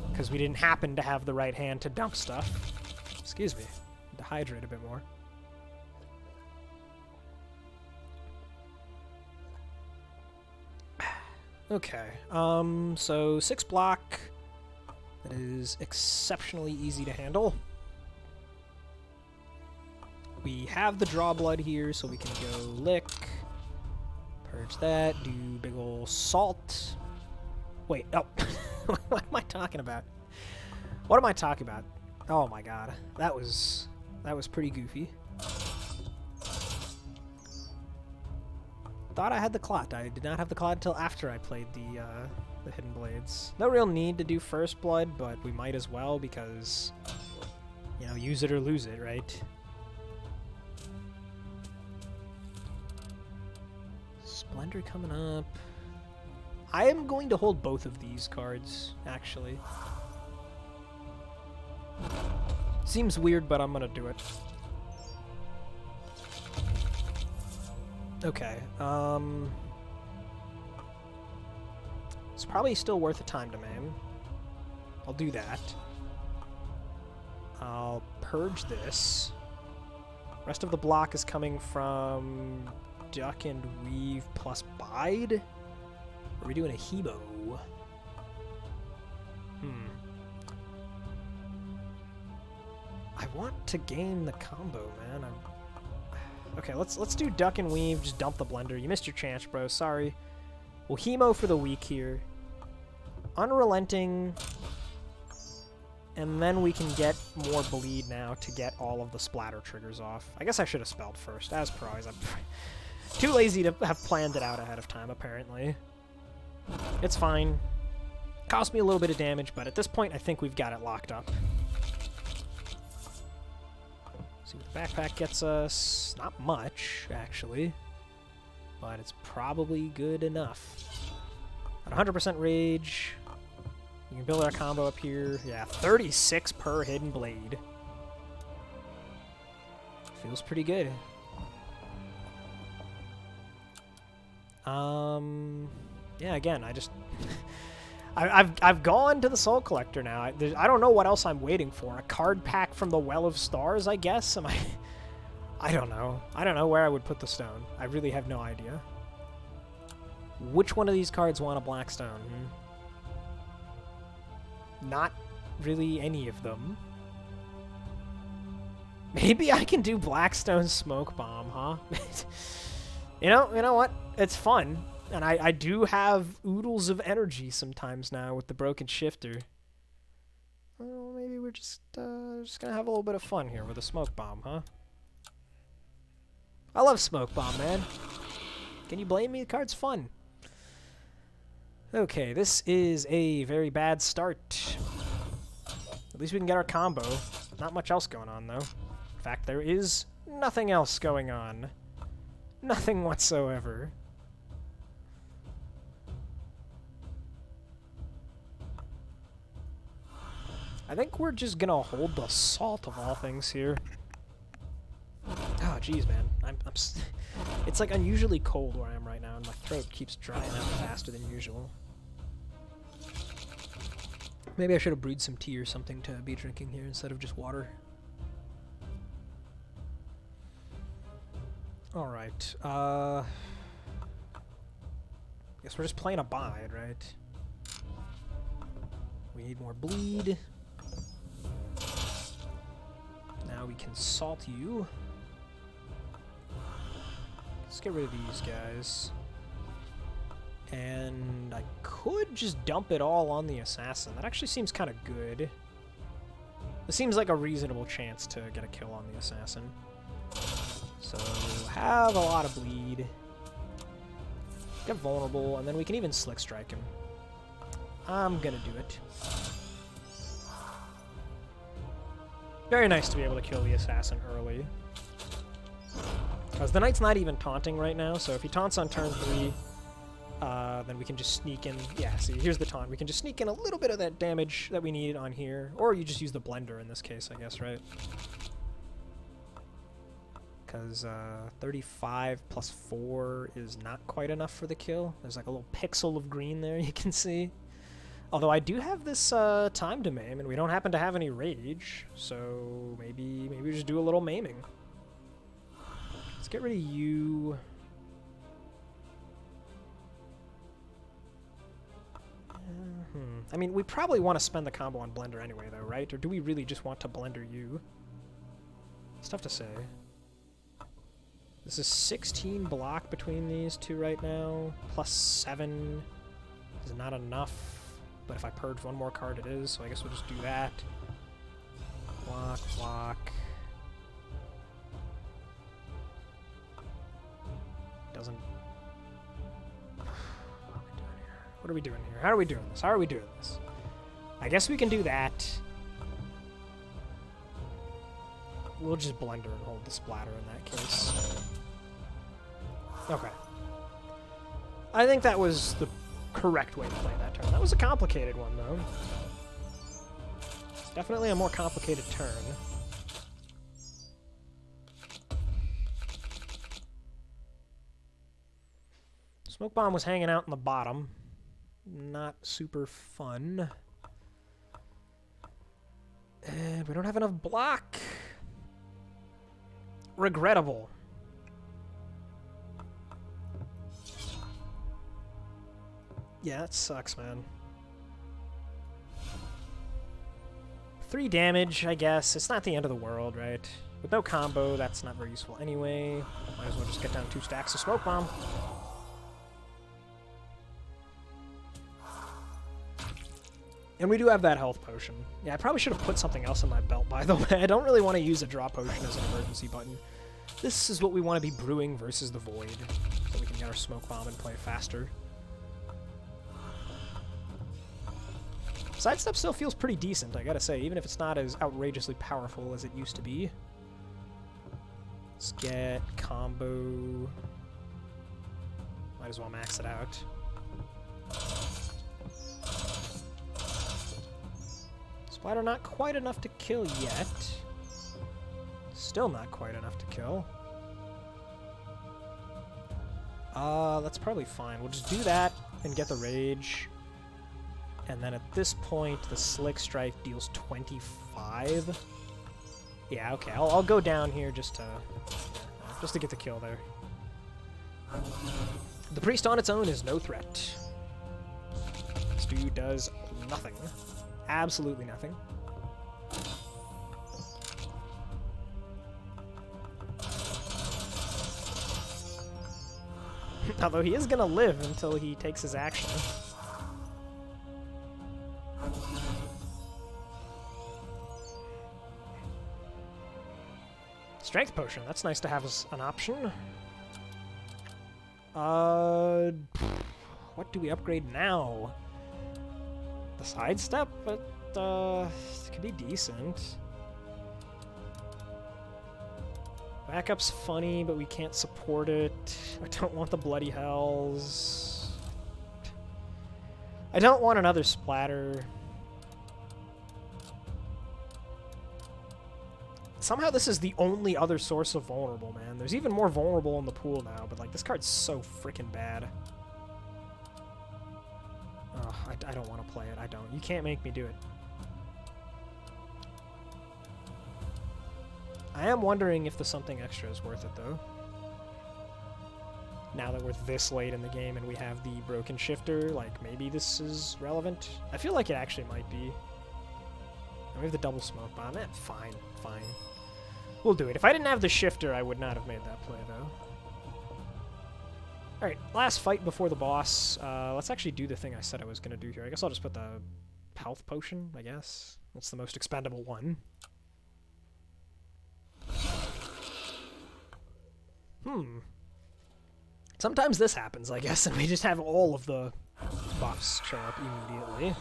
because we didn't happen to have the right hand to dump stuff. Excuse me. Need to hydrate a bit more. Okay, so 6 block. That is exceptionally easy to handle. We have the draw blood here, so we can go lick. Purge that, do big ol' salt. Wait, oh. What am I talking about? What am I talking about? Oh my god. That was pretty goofy. Thought I had the clot. I did not have the clot until after I played the Hidden Blades. No real need to do First Blood, but we might as well because, you know, use it or lose it, right? Splendor coming up. I am going to hold both of these cards, actually. Seems weird, but I'm gonna do it. Okay, it's probably still worth a time to maim. I'll do that. I'll purge this. Rest of the block is coming from Duck and Weave plus Bide? Are we doing a Hebo? I want to gain the combo, man. Okay, let's do Duck and Weave, just dump the Blender. You missed your chance, bro, sorry. We'll Hemo for the weak here. Unrelenting. And then we can get more bleed now to get all of the splatter triggers off. I guess I should have spelled first, as per always. I'm too lazy to have planned it out ahead of time, apparently. It's fine. Cost me a little bit of damage, but at this point I think we've got it locked up. See what the backpack gets us. Not much, actually. But it's probably good enough. At 100% rage. We can build our combo up here. Yeah, 36 per hidden blade. Feels pretty good. Yeah, again, I've gone to the Soul Collector now. I don't know what else I'm waiting for. A card pack from the Well of Stars, I guess? Am I... I don't know. I don't know where I would put the stone. I really have no idea. Which one of these cards want a black stone? Not really any of them. Maybe I can do Blackstone Smoke Bomb, huh? You know what? It's fun. And I do have oodles of energy sometimes now with the Broken Shifter. Well, maybe we're just gonna have a little bit of fun here with a Smoke Bomb, huh? I love Smoke Bomb, man. Can you blame me? The card's fun. Okay, this is a very bad start. At least we can get our combo. Not much else going on, though. In fact, there is nothing else going on. Nothing whatsoever. I think we're just gonna hold the Salt of all things here. Oh, jeez, man. It's like unusually cold where I am right now, and my throat keeps drying out faster than usual. Maybe I should have brewed some tea or something to be drinking here instead of just water. Alright, guess we're just playing a bide, right? We need more bleed. Now we can salt you. Let's get rid of these guys. And I could just dump it all on the assassin. That actually seems kind of good. This seems like a reasonable chance to get a kill on the assassin. So, have a lot of bleed. Get vulnerable, and then we can even Slick Strike him. I'm gonna do it. Very nice to be able to kill the assassin early. Because the knight's not even taunting right now, so if he taunts on turn 3, then we can just sneak in. Yeah, see, here's the taunt. We can just sneak in a little bit of that damage that we need on here. Or you just use the blender in this case, I guess, right? Because 35 plus 4 is not quite enough for the kill. There's like a little pixel of green there you can see. Although I do have this time to maim, and we don't happen to have any rage, so maybe we just do a little maiming. Let's get rid of you. I mean, we probably want to spend the combo on Blender anyway, though, right? Or do we really just want to Blender you? It's tough to say. This is 16 block between these two right now. Plus 7 is not enough. But if I purge one more card, it is. So I guess we'll just do that. Block, block. Doesn't... What are we doing here? How are we doing this? How are we doing this? I guess we can do that. We'll just blender and hold the splatter in that case. Okay. I think that was the correct way to play that turn. That was a complicated one, though. Definitely a more complicated turn. Smoke Bomb was hanging out in the bottom. Not super fun. And we don't have enough block. Regrettable. Yeah, that sucks, man. 3 damage, I guess. It's not the end of the world, right? With no combo, that's not very useful anyway. Might as well just get down 2 stacks of Smoke Bomb. And we do have that health potion. Yeah, I probably should have put something else in my belt, by the way. I don't really want to use a draw potion as an emergency button. This is what we want to be brewing versus the Void, so we can get our Smoke Bomb and play faster. Sidestep still feels pretty decent, I gotta say, even if it's not as outrageously powerful as it used to be. Let's get combo. Might as well max it out. Splatter not quite enough to kill yet. Still not quite enough to kill. That's probably fine. We'll just do that and get the rage. And then at this point, the Slick Strike deals 25. Yeah, okay. I'll go down here just to get the kill there. The Priest on its own is no threat. This dude does nothing. Absolutely nothing. Although he is gonna live until he takes his action. Strength potion, that's nice to have as an option. What do we upgrade now? The sidestep, but it could be decent. Backup's funny, but we can't support it. I don't want the bloody hells. I don't want another splatter. Somehow this is the only other source of vulnerable, man. There's even more vulnerable in the pool now, but like this card's so freaking bad. Oh, I don't want to play it. I don't. You can't make me do it. I am wondering if the something extra is worth it, though. Now that we're this late in the game and we have the broken shifter, like, maybe this is relevant. I feel like it actually might be. And we have the double smoke bomb. Fine, fine. We'll do it. If I didn't have the shifter, I would not have made that play, though. Alright, last fight before the boss. Let's actually do the thing I said I was going to do here. I guess I'll just put the health potion, I guess. That's the most expendable one. Sometimes this happens, I guess, and we just have all of the buffs show up immediately.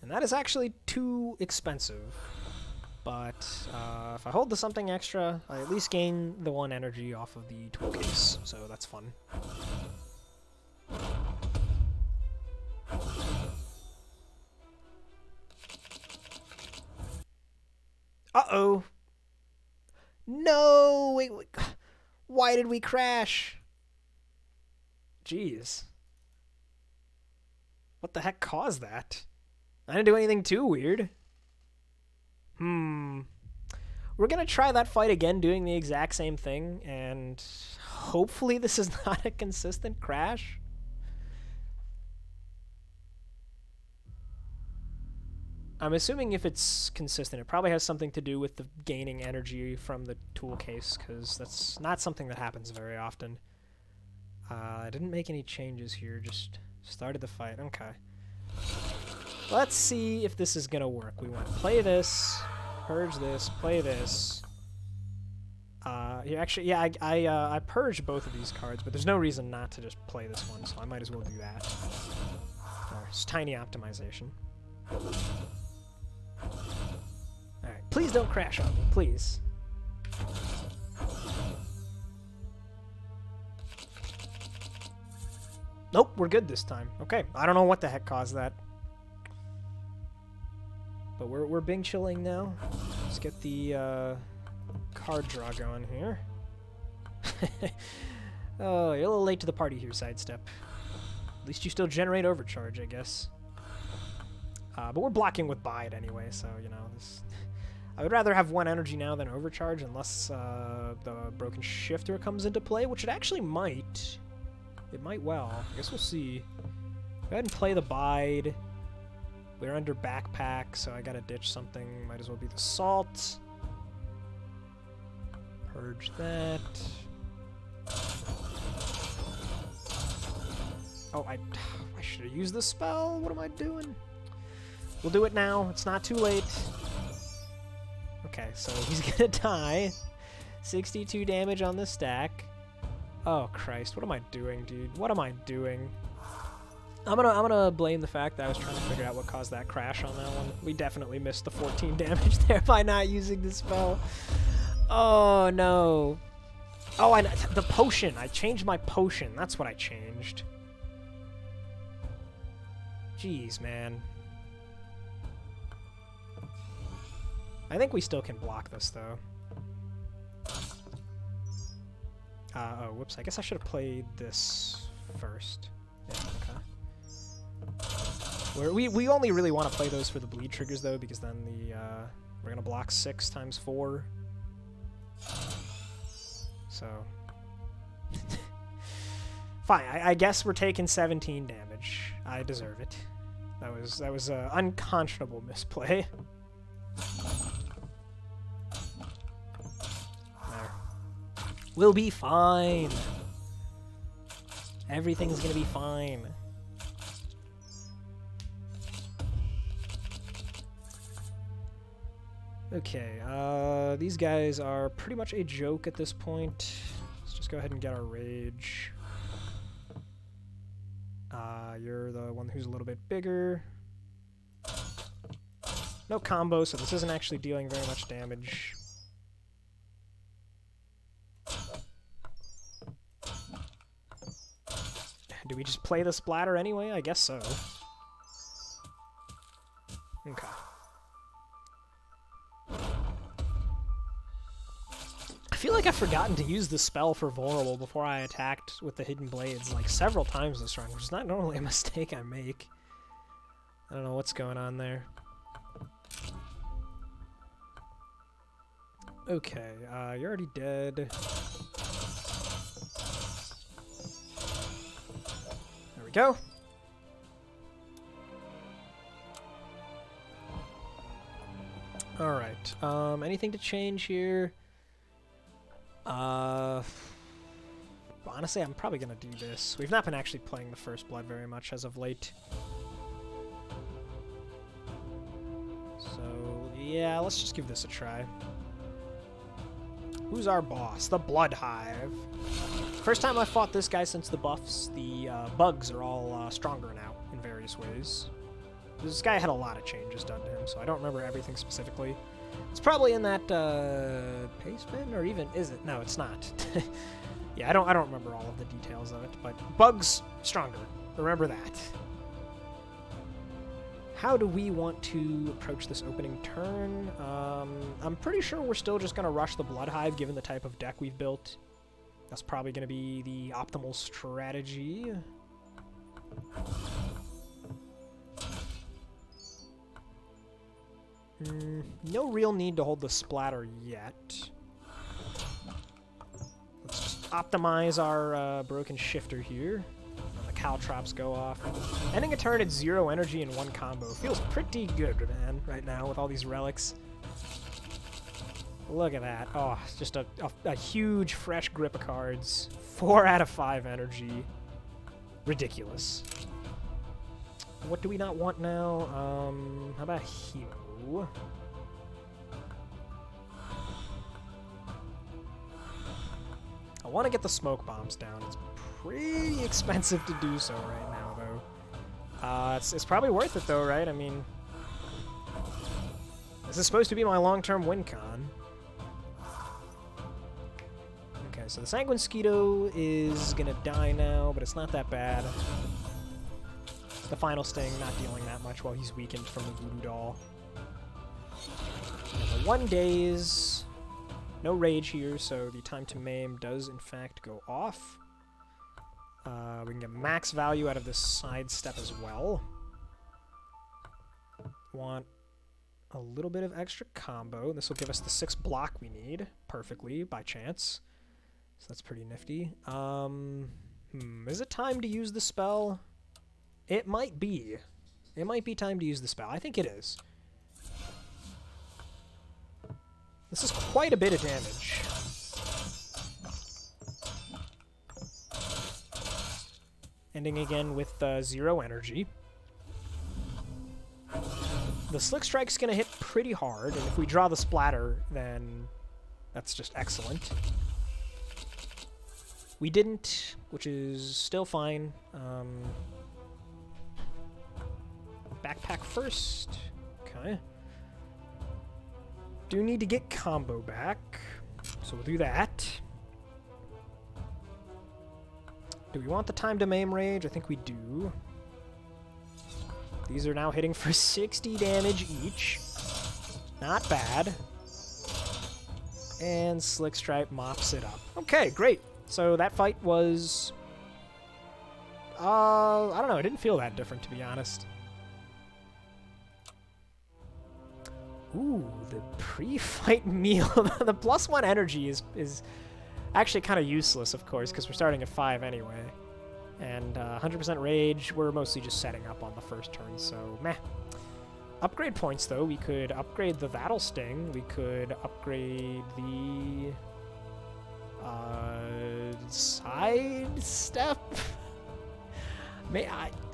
And that is actually too expensive. But if I hold the something extra, I at least gain the 1 energy off of the tool case, so that's fun. Uh-oh! No! Wait, why did we crash? Jeez. What the heck caused that? I didn't do anything too weird. We're gonna try that fight again doing the exact same thing, and hopefully this is not a consistent crash. I'm assuming if it's consistent, it probably has something to do with the gaining energy from the tool case, because that's not something that happens very often. I didn't make any changes here, just started the fight. Okay. Let's see if this is going to work. We want to play this, purge this, play this. I purged both of these cards, but there's no reason not to just play this one, so I might as well do that. It's tiny optimization. Alright, please don't crash on me, please. Nope, we're good this time. Okay, I don't know what the heck caused that. But we're Bing chilling now. Let's get the card draw going here. Oh, you're a little late to the party here, Sidestep. At least you still generate overcharge, I guess. But we're blocking with Bide anyway, so, you know, I would rather have 1 energy now than overcharge, unless the broken shifter comes into play, which it actually might. It might well. I guess we'll see. Go ahead and play the Bide. We're under backpack, so I gotta ditch something. Might as well be the salt. Purge that. Oh, I should have used the spell. What am I doing? We'll do it now. It's not too late. Okay, so he's gonna die. 62 damage on the stack. Oh Christ, what am I doing, dude? What am I doing? I'm gonna blame the fact that I was trying to figure out what caused that crash on that one. We definitely missed the 14 damage there by not using the spell. Oh no. Oh, the potion. I changed my potion. That's what I changed. Jeez, man. I think we still can block this, though. Oh, whoops. I guess I should have played this first. Yeah, okay. We only really want to play those for the bleed triggers, though, because then we're going to block 6 times 4. So... Fine, I guess we're taking 17 damage. I deserve it. That was an unconscionable misplay. There. We'll be fine. Everything's gonna be fine. Okay, these guys are pretty much a joke at this point. Let's just go ahead and get our rage. You're the one who's a little bit bigger. No combo, so this isn't actually dealing very much damage. Do we just play the splatter anyway? I guess so. Okay. I feel like I've forgotten to use the spell for vulnerable before I attacked with the hidden blades like several times this run, which is not normally a mistake I make. I don't know what's going on there. Okay, you're already dead. There we go. Alright, anything to change here? Honestly, I'm probably gonna do this. We've not been actually playing the First Blood very much as of late. So, yeah, let's just give this a try. Who's our boss? The Blood Hive. First time I fought this guy since the buffs. The bugs are all stronger now in various ways. This guy had a lot of changes done to him, so I don't remember everything specifically. It's probably in that pace bin, or even is it? No, it's not. Yeah, I don't remember all of the details of it, but bugs stronger. Remember that. How do we want to approach this opening turn? I'm pretty sure we're still just gonna rush the Blood Hive, given the type of deck we've built. That's probably gonna be the optimal strategy. No real need to hold the splatter yet. Let's just optimize our broken shifter here. And the caltrops go off. Ending a turn at 0 energy in 1 combo feels pretty good, man, right now with all these relics. Look at that. Oh, it's just a huge fresh grip of cards. 4 out of 5 energy. Ridiculous. What do we not want now? How about Hero? I want to get the smoke bombs down. It's pretty expensive to do so right now, though. It's probably worth it, though, right? I mean, this is supposed to be my long-term win con. Okay, so the Sanguinsquito is gonna die now, but it's not that bad. The Final Sting not dealing that much while he's weakened from the Voodoo Doll. And the 1 days, no rage here, so the time to maim does in fact go off. We can get max value out of this sidestep as well. Want a little bit of extra combo. This will give us the 6 block we need perfectly by chance. So that's pretty nifty. Is it time to use the spell? It might be. It might be time to use the spell. I think it is. This is quite a bit of damage. Ending again with 0 energy. The Slick Strike's going to hit pretty hard, and if we draw the splatter, then that's just excellent. We didn't, which is still fine. Backpack first. Okay. Do need to get combo back, so we'll do that. Do we want the time to maim rage? I think we do. These are now hitting for 60 damage each. Not bad. And Slick Stripe mops it up. Okay, great. So that fight was... I don't know, it didn't feel that different, to be honest. Ooh, the pre-fight meal. The +1 energy is actually kind of useless, of course, because we're starting at 5 anyway. And 100% rage, we're mostly just setting up on the first turn, so meh. Upgrade points, though. We could upgrade the That'll Sting. We could upgrade the side step.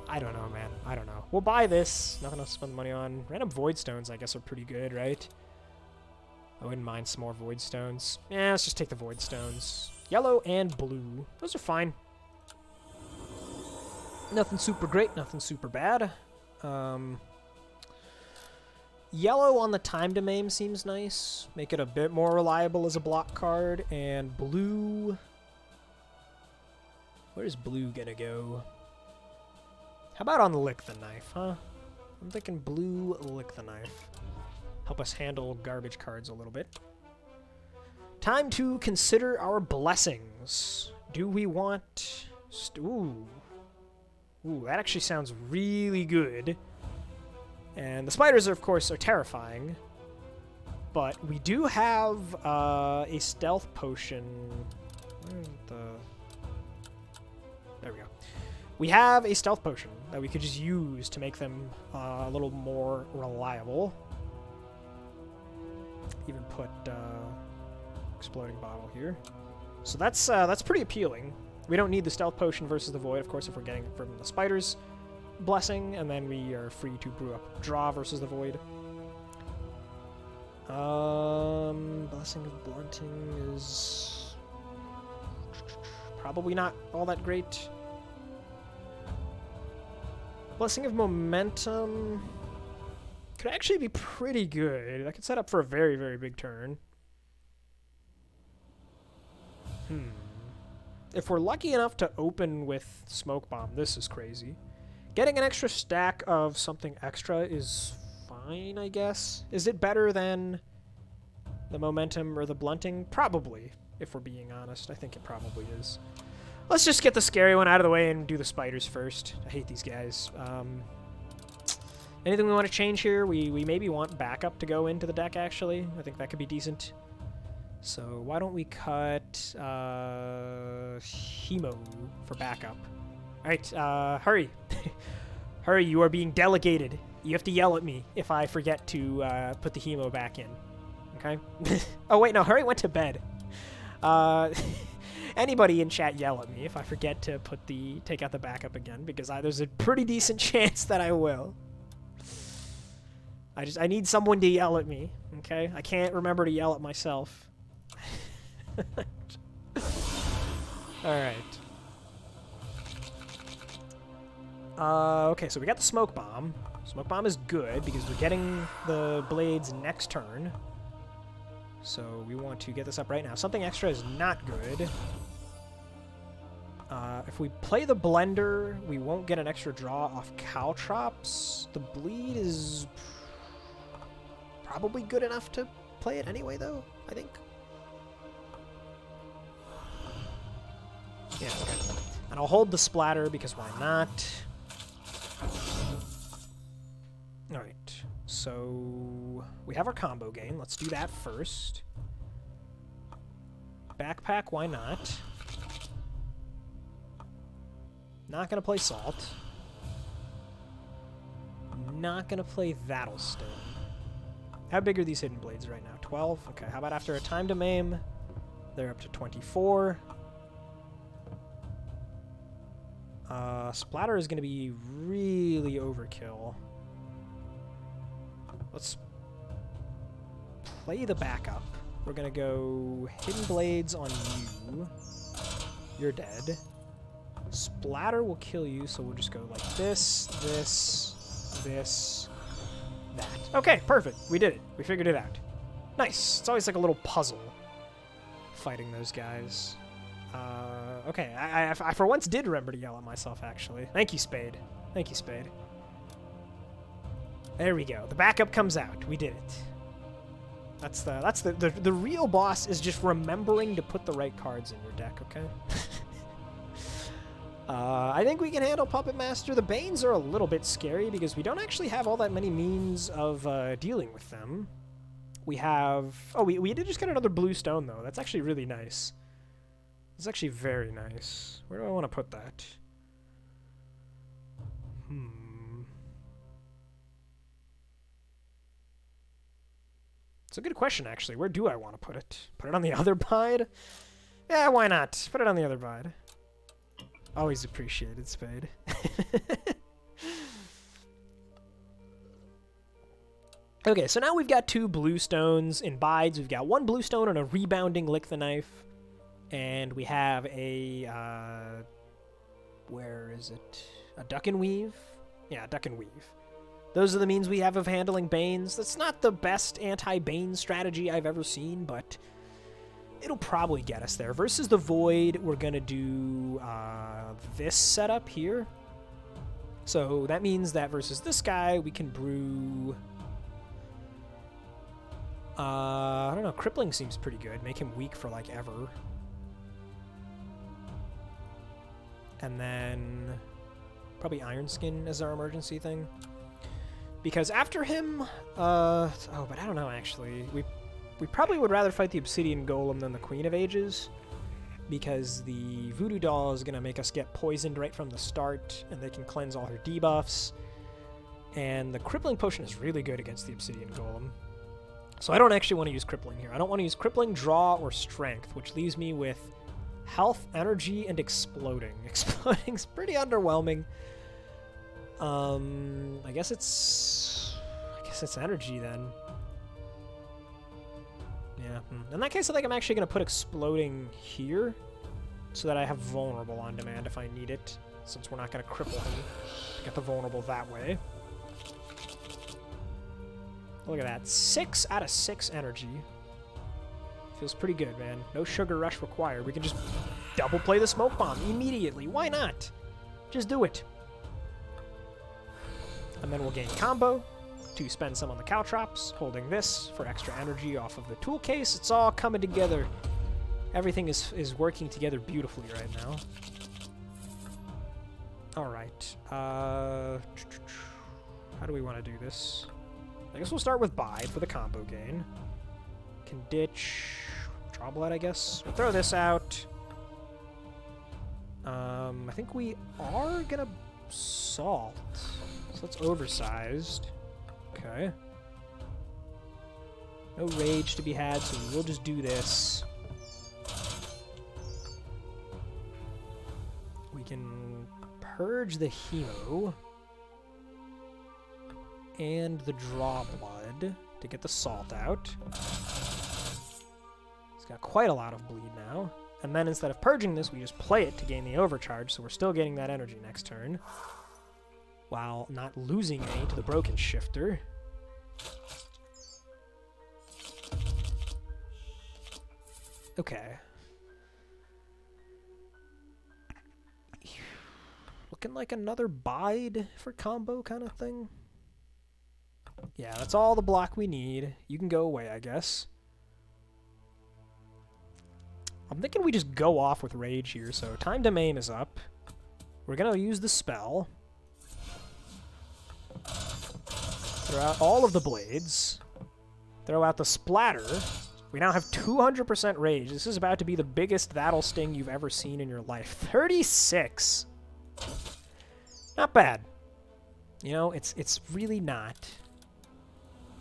I don't know, man. I don't know. We'll buy this. Nothing else to spend money on. Random Void Stones, I guess, are pretty good, right? I wouldn't mind some more Void Stones. Yeah, let's just take the Void Stones. Yellow and blue. Those are fine. Nothing super great, nothing super bad. Yellow on the Time to Maim seems nice. Make it a bit more reliable as a block card. And blue... Where's blue gonna go? How about on Lick the Knife, huh? I'm thinking blue Lick the Knife. Help us handle garbage cards a little bit. Time to consider our blessings. Do we want... Ooh. Ooh, that actually sounds really good. And the spiders, of course, are terrifying. But we do have a stealth potion. There we go. We have a stealth potion that we could just use to make them a little more reliable. Even put exploding bottle here. So that's pretty appealing. We don't need the stealth potion versus the void, of course, if we're getting it from the spider's blessing, and then we are free to brew up draw versus the void. Blessing of blunting is probably not all that great. Blessing of momentum could actually be pretty good. That could set up for a very, very big turn. If we're lucky enough to open with Smoke Bomb, this is crazy. Getting an extra stack of something extra is fine, I guess. Is it better than the momentum or the blunting? Probably, if we're being honest. I think it probably is. Let's just get the scary one out of the way and do the spiders first. I hate these guys. Anything we want to change here? We maybe want backup to go into the deck, actually. I think that could be decent. So why don't we cut Hemo for backup? All right, hurry. Hurry, you are being delegated. You have to yell at me if I forget to put the Hemo back in. Okay? Oh, wait, no, Hurry went to bed. Anybody in chat yell at me if I forget to take out the backup again, because there's a pretty decent chance that I will. I need someone to yell at me, okay? I can't remember to yell at myself. Alright. Okay, so we got the Smoke Bomb. Smoke Bomb is good because we're getting the blades next turn. So we want to get this up right now. Something extra is not good. If we play the Blender, we won't get an extra draw off Caltrops. The Bleed is probably good enough to play it anyway, though, I think. Yeah, okay. And I'll hold the Splatter because why not? Alright, so we have our combo game. Let's do that first. Backpack, why not? Not gonna play Salt. Not gonna play That'll Sting. How big are these hidden blades right now? 12? Okay, how about after a Time to Maim? They're up to 24. Splatter is gonna be really overkill. Let's play the backup. We're gonna go Hidden Blades on you. You're dead. Splatter will kill you, so we'll just go like this, that. Okay, perfect. We did it. We figured it out. Nice. It's always like a little puzzle fighting those guys. Okay, I for once did remember to yell at myself, actually. Thank you, Spade. Thank you, Spade. There we go. The backup comes out. We did it. That's the real boss is just remembering to put the right cards in your deck, okay? I think we can handle Puppet Master. The Banes are a little bit scary because we don't actually have all that many means of dealing with them. We have... Oh, we did just get another blue stone, though. That's actually really nice. It's actually very nice. Where do I want to put that? It's a good question, actually. Where do I want to put it? Put it on the other side? Yeah, why not? Put it on the other side. Always appreciated, Spade. Okay, so now we've got 2 blue stones in bides. We've got 1 blue stone and a rebounding Lick the Knife. And we have a... where is it? A Duck and Weave? Yeah, Duck and Weave. Those are the means we have of handling Banes. That's not the best anti-Bane strategy I've ever seen, but it'll probably get us there. Versus the Void, we're going to do this setup here. So that means that versus this guy, we can brew... I don't know, Crippling seems pretty good. Make him weak for, like, ever. And then probably Iron Skin as our emergency thing. Because after him, oh, but I don't know, actually. We probably would rather fight the Obsidian Golem than the Queen of Ages. Because the Voodoo Doll is going to make us get poisoned right from the start, and they can cleanse all her debuffs. And the Crippling Potion is really good against the Obsidian Golem. So I don't actually want to use Crippling here. I don't want to use Crippling, Draw, or Strength, which leaves me with Health, Energy, and Exploding. Exploding's pretty underwhelming. I guess it's Energy then. Yeah. In that case, I think I'm actually going to put Exploding here so that I have Vulnerable on demand if I need it, since we're not going to cripple him. Get the Vulnerable that way. Look at that. 6 out of 6 energy. Feels pretty good, man. No sugar rush required. We can just double play the Smoke Bomb immediately. Why not? Just do it. And then we'll gain combo to spend some on the Caltrops, holding this for extra energy off of the tool case. It's all coming together. Everything is working together beautifully right now. All right. How do we want to do this? I guess we'll start with Bide for the combo gain. Can ditch Draw Blood, I guess. We'll throw this out. I think we are gonna Salt. So that's oversized. Okay. No rage to be had, so we'll just do this. We can purge the Hemo and the Draw Blood to get the Salt out. It's got quite a lot of bleed now. And then instead of purging this, we just play it to gain the overcharge, so we're still getting that energy next turn, while not losing any to the Broken Shifter. Okay. Looking like another Bide for combo kind of thing. Yeah, that's all the block we need. You can go away, I guess. I'm thinking we just go off with Rage here, so Time to Maim is up. We're going to use the spell. Throw out all of the blades. Throw out the splatter. We now have 200% rage. This is about to be the biggest That'll Sting you've ever seen in your life. 36! Not bad. You know, it's really not.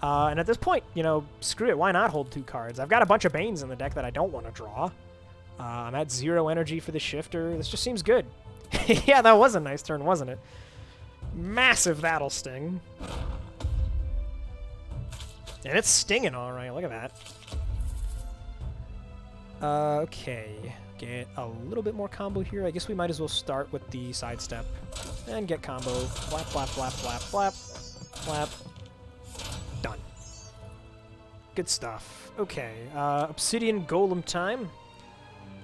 And at this point, you know, screw it. Why not hold 2 cards? I've got a bunch of Banes in the deck that I don't want to draw. I'm at 0 energy for the Shifter. This just seems good. Yeah, that was a nice turn, wasn't it? Massive That'll Sting. And it's stinging all right. Look at that. Okay. Get a little bit more combo here. I guess we might as well start with the sidestep and get combo. Flap, flap, flap, flap, flap, flap. Done. Good stuff. Okay. Obsidian Golem time.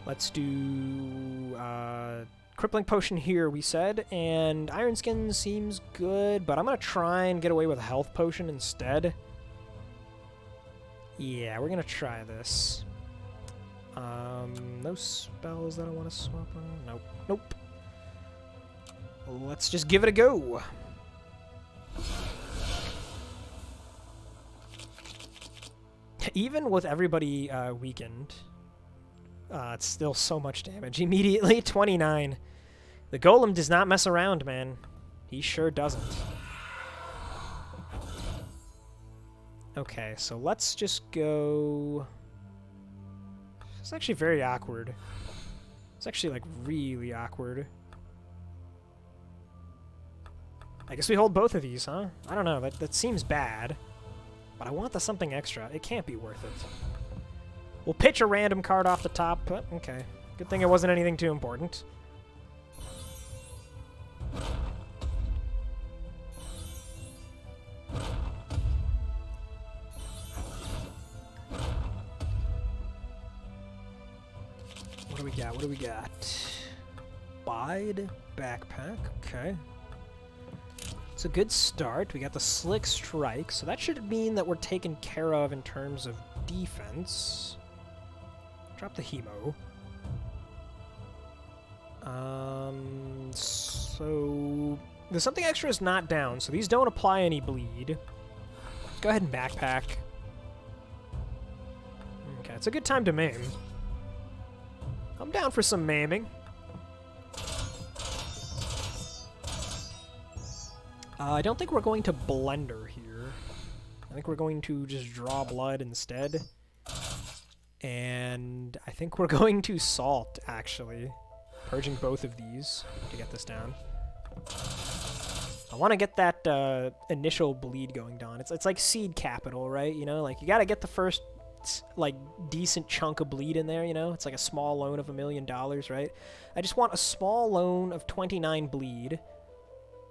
Let's do Crippling Potion here, we said, and Iron Skin seems good, but I'm going to try and get away with a Health Potion instead. Yeah, we're going to try this. No spells that I want to swap on? Nope. Nope. Let's just give it a go. Even with everybody weakened, it's still so much damage. Immediately, 29. The golem does not mess around, man. He sure doesn't. Okay, so let's just go... It's actually very awkward. It's actually, like, really awkward. I guess we hold both of these, huh? I don't know, that seems bad. But I want the something extra. It can't be worth it. We'll pitch a random card off the top, but okay. Good thing it wasn't anything too important. What do we got? What do we got? Bide backpack. Okay. It's a good start. We got the Slick Strike, so that should mean that we're taken care of in terms of defense. Drop the Hemo. So the something extra is not down, so these don't apply any bleed. Go ahead and backpack. Okay, it's a good time to maim. I'm down for some maiming. I don't think we're going to Blender here. I think we're going to just draw blood instead. And I think we're going to Salt, actually. Purging both of these to get this down. I want to get that initial bleed going down. It's like seed capital, right? You know, like you got to get the first like decent chunk of bleed in there, you know? It's like a small loan of $1 million, right? I just want a small loan of 29 bleed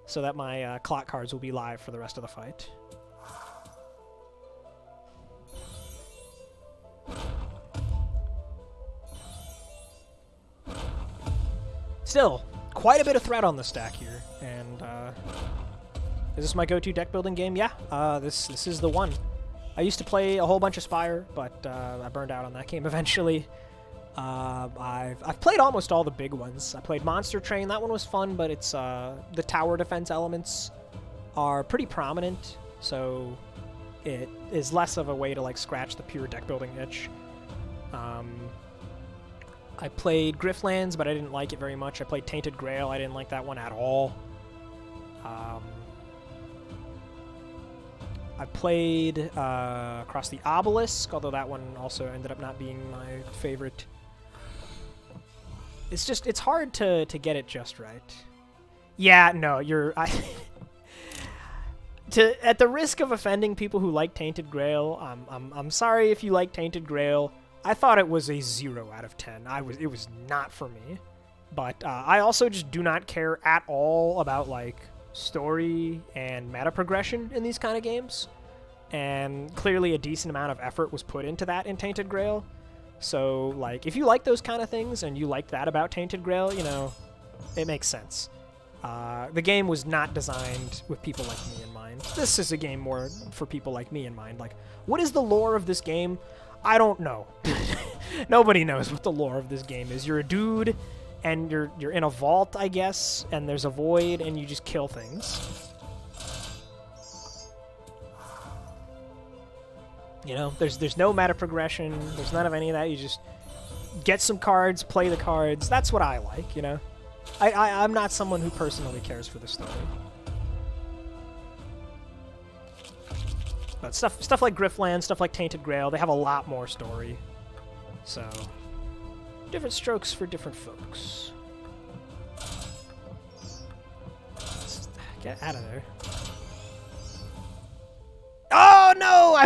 so that my clock cards will be live for the rest of the fight. Still, quite a bit of threat on the stack here, and is this my go-to deck building game? Yeah, this is the one. I used to play a whole bunch of Spire, but I burned out on that game eventually. I've played almost all the big ones. I played Monster Train. That one was fun, but it's the tower defense elements are pretty prominent, so it is less of a way to like scratch the pure deck building itch. I played Griftlands, but I didn't like it very much. I played Tainted Grail. I didn't like that one at all. I played Across the Obelisk, although that one also ended up not being my favorite. It's hard to get it just right. Yeah, no, at the risk of offending people who like Tainted Grail, I'm sorry if you like Tainted Grail. I thought it was a 0 out of 10. It was not for me. But I also just do not care at all about like story and meta progression in these kind of games. And clearly a decent amount of effort was put into that in Tainted Grail. So like if you like those kind of things and you like that about Tainted Grail, you know, it makes sense. The game was not designed with people like me in mind. This is a game more for people like me in mind. Like, what is the lore of this game? I don't know. Nobody knows what the lore of this game is. You're a dude, and you're in a vault, I guess, and there's a void, and you just kill things. You know, there's no meta progression. There's none of any of that. You just get some cards, play the cards. That's what I like, you know? I'm not someone who personally cares for the story. But stuff like Griftland, stuff like Tainted Grail, they have a lot more story. So, different strokes for different folks. Let's get out of there. Oh no!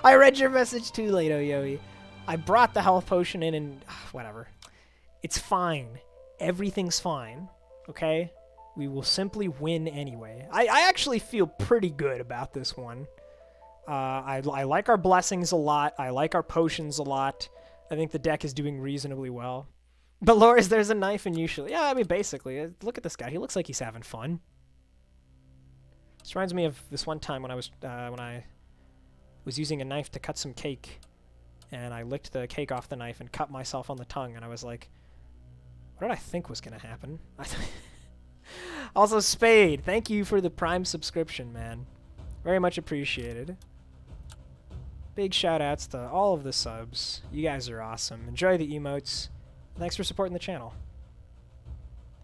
I read your message too late, Oyoe. I brought the health potion in and whatever. It's fine. Everything's fine. Okay? We will simply win anyway. I actually feel pretty good about this one. I like our blessings a lot. I like our potions a lot. I think the deck is doing reasonably well. But Loris, there's a knife and usually... Yeah, I mean, basically. Look at this guy. He looks like he's having fun. This reminds me of this one time when I was using a knife to cut some cake. And I licked the cake off the knife and cut myself on the tongue. And I was like, what did I think was going to happen? Also, Spade, thank you for the Prime subscription, man. Very much appreciated. Big shout outs to all of the subs. You guys are awesome. Enjoy the emotes. Thanks for supporting the channel.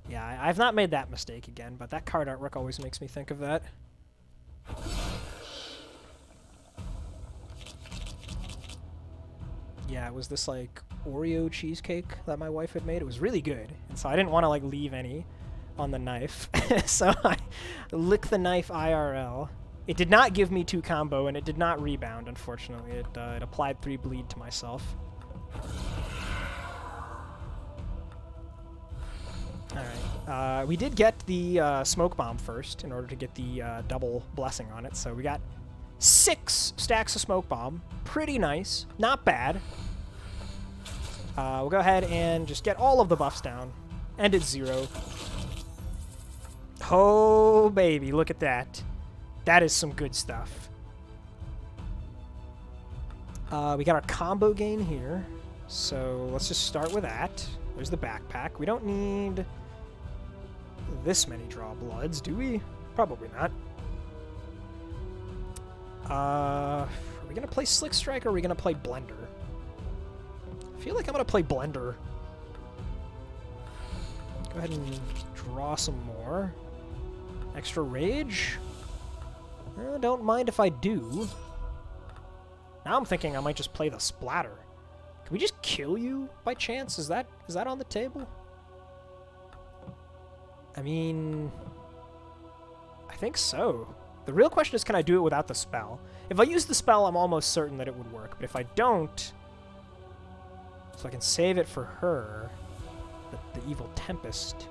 Yeah, I've not made that mistake again, but that card artwork always makes me think of that. Yeah, it was this like Oreo cheesecake that my wife had made. It was really good, and so I didn't want to like leave any on the knife. So I licked the knife IRL. It did not give me 2 combo, and it did not rebound, unfortunately. It applied 3 bleed to myself. Alright, we did get the smoke bomb first in order to get the double blessing on it, so we got 6 stacks of smoke bomb. Pretty nice. Not bad. We'll go ahead and just get all of the buffs down. End at 0. Oh, baby, look at that. That is some good stuff. We got our combo gain here, so let's just start with that. There's the backpack. We don't need this many draw bloods, do we? Probably not. Are we going to play Slick Strike or are we going to play Blender? I feel like I'm going to play Blender. Go ahead and draw some more. Extra Rage? Don't mind if I do. Now I'm thinking I might just play the Splatter. Can we just kill you by chance? Is that on the table? I mean, I think so. The real question is, can I do it without the spell? If I use the spell, I'm almost certain that it would work. But if I don't, so I can save it for her, the Evil Tempest.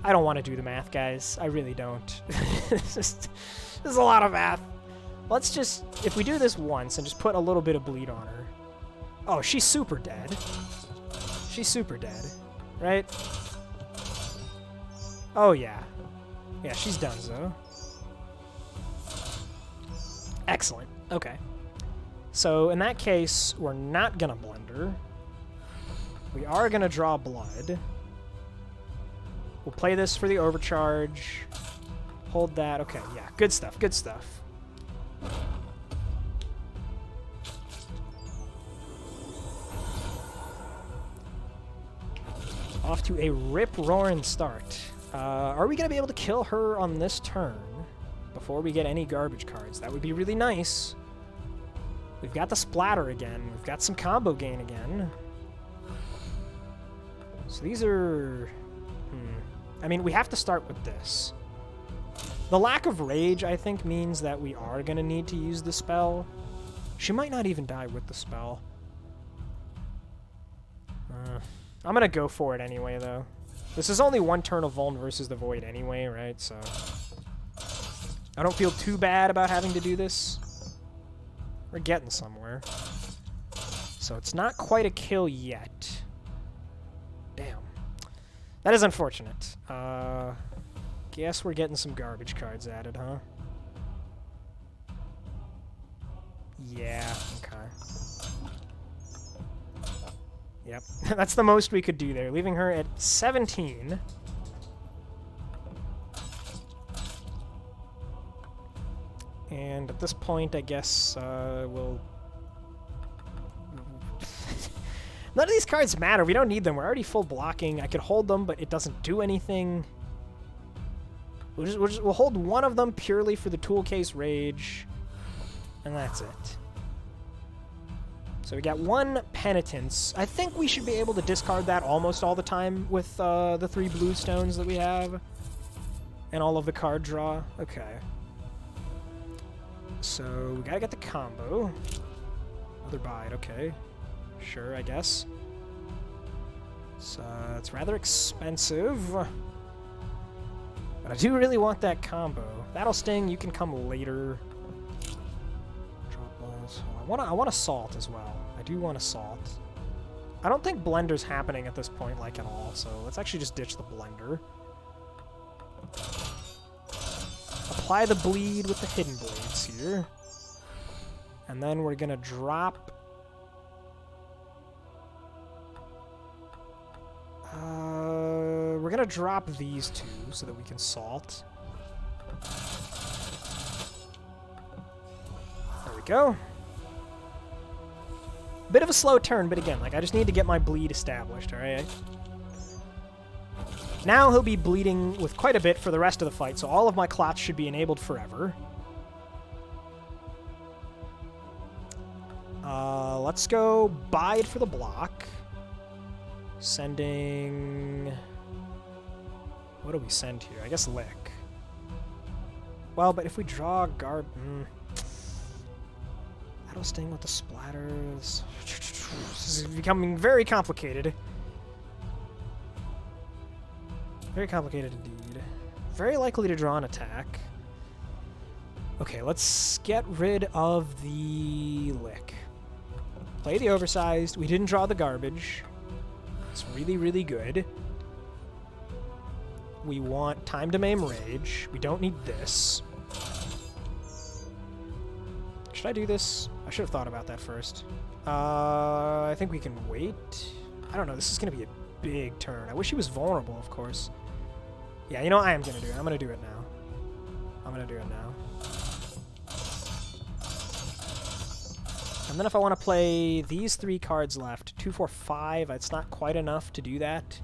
I don't want to do the math, guys. I really don't. This is a lot of math. Let's just, if we do this once and just put a little bit of bleed on her. Oh, she's super dead. She's super dead, right? Oh, yeah. Yeah, she's donezo. Excellent. Okay. So, in that case, we're not gonna Blender. We are gonna draw blood. We'll play this for the overcharge. Hold that. Okay, yeah. Good stuff, good stuff. Off to a rip-roaring start. Are we going to be able to kill her on this turn before we get any garbage cards? That would be really nice. We've got the Splatter again. We've got some combo gain again. So these are... I mean, we have to start with this. The lack of rage, I think, means that we are going to need to use the spell. She might not even die with the spell. I'm going to go for it anyway, though. This is only 1 turn of Vuln versus the Void anyway, right? So I don't feel too bad about having to do this. We're getting somewhere. So it's not quite a kill yet. Damn. That is unfortunate. Guess we're getting some garbage cards added, huh? Yeah, okay. Yep, that's the most we could do there, leaving her at 17. And at this point, I guess we'll... None of these cards matter. We don't need them. We're already full blocking. I could hold them, but it doesn't do anything. We'll hold one of them purely for the tool case rage, and that's it. So we got 1 penitence. I think we should be able to discard that almost all the time with the 3 blue stones that we have and all of the card draw. Okay. So we gotta get the combo. Another bide. Okay. Sure, I guess. So it's rather expensive. But I do really want that combo. That'll sting. You can come later. Drop balls. I want Assault as well. I do want Assault. I don't think Blender's happening at this point, like, at all. So let's actually just ditch the Blender. Apply the bleed with the Hidden Blades here. And then we're gonna drop... we're gonna drop these 2 so that we can Salt. we go. Bit of a slow turn, but again, like, I just need to get my bleed established, alright? Now he'll be bleeding with quite a bit for the rest of the fight, so all of my clots should be enabled forever. Let's go bide for the block. Sending... What do we send here? I guess Lick. Well, but if we draw That'll sting with the splatters. This is becoming very complicated. Very complicated indeed. Very likely to draw an attack. Okay, let's get rid of the Lick. Play the oversized. We didn't draw the garbage. It's really, really good. We want time to maim rage. We don't need this. Should I do this? I should have thought about that first. I think we can wait. I don't know. This is going to be a big turn. I wish he was vulnerable, of course. Yeah, you know, I am going to do it. I'm going to do it now. I'm going to do it now. And then if I want to play these 3 cards left, 2, 4, 5, it's not quite enough to do that.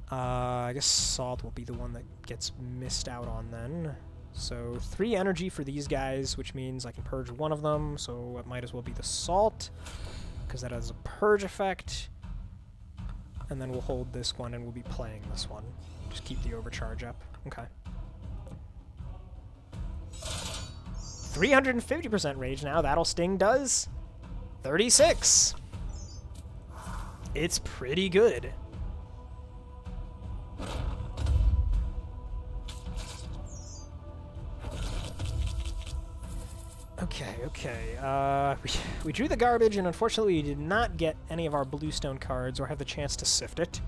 I guess Salt will be the one that gets missed out on then. So 3 energy for these guys, which means I can purge one of them, so it might as well be the Salt, because that has a purge effect. And then we'll hold this one and we'll be playing this one. Just keep the overcharge up. Okay. 350% rage now. That'll sting does 36. It's pretty good. Okay. We drew the garbage, and unfortunately we did not get any of our bluestone cards or have the chance to sift it.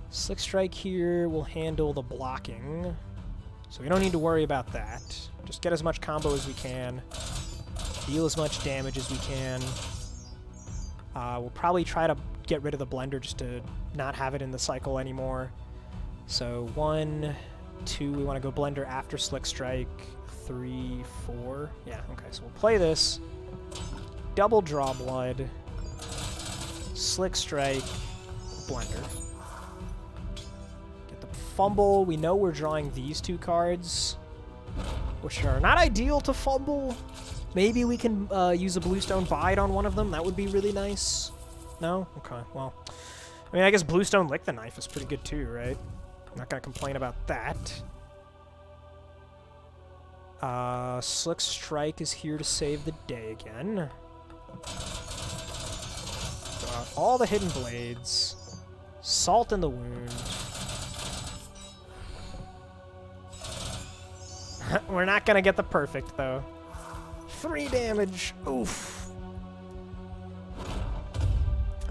Slick Strike here will handle the blocking, so we don't need to worry about that. Just get as much combo as we can, deal as much damage as we can. We'll probably try to get rid of the blender just to not have it in the cycle anymore. So 1, 2, we want to go blender after Slick Strike. 3, 4. Yeah, okay, so we'll play this. Double draw blood. Slick Strike. Blender. Get the fumble. We know we're drawing these 2 cards, which are not ideal to fumble. Maybe we can use a Bluestone Bide on one of them. That would be really nice. No? Okay, well. I mean, I guess Bluestone Lick the Knife is pretty good too, right? I'm not going to complain about that. Slick Strike is here to save the day again. Draw out all the hidden blades. Salt in the wound. We're not gonna get the perfect, though. 3 damage. Oof.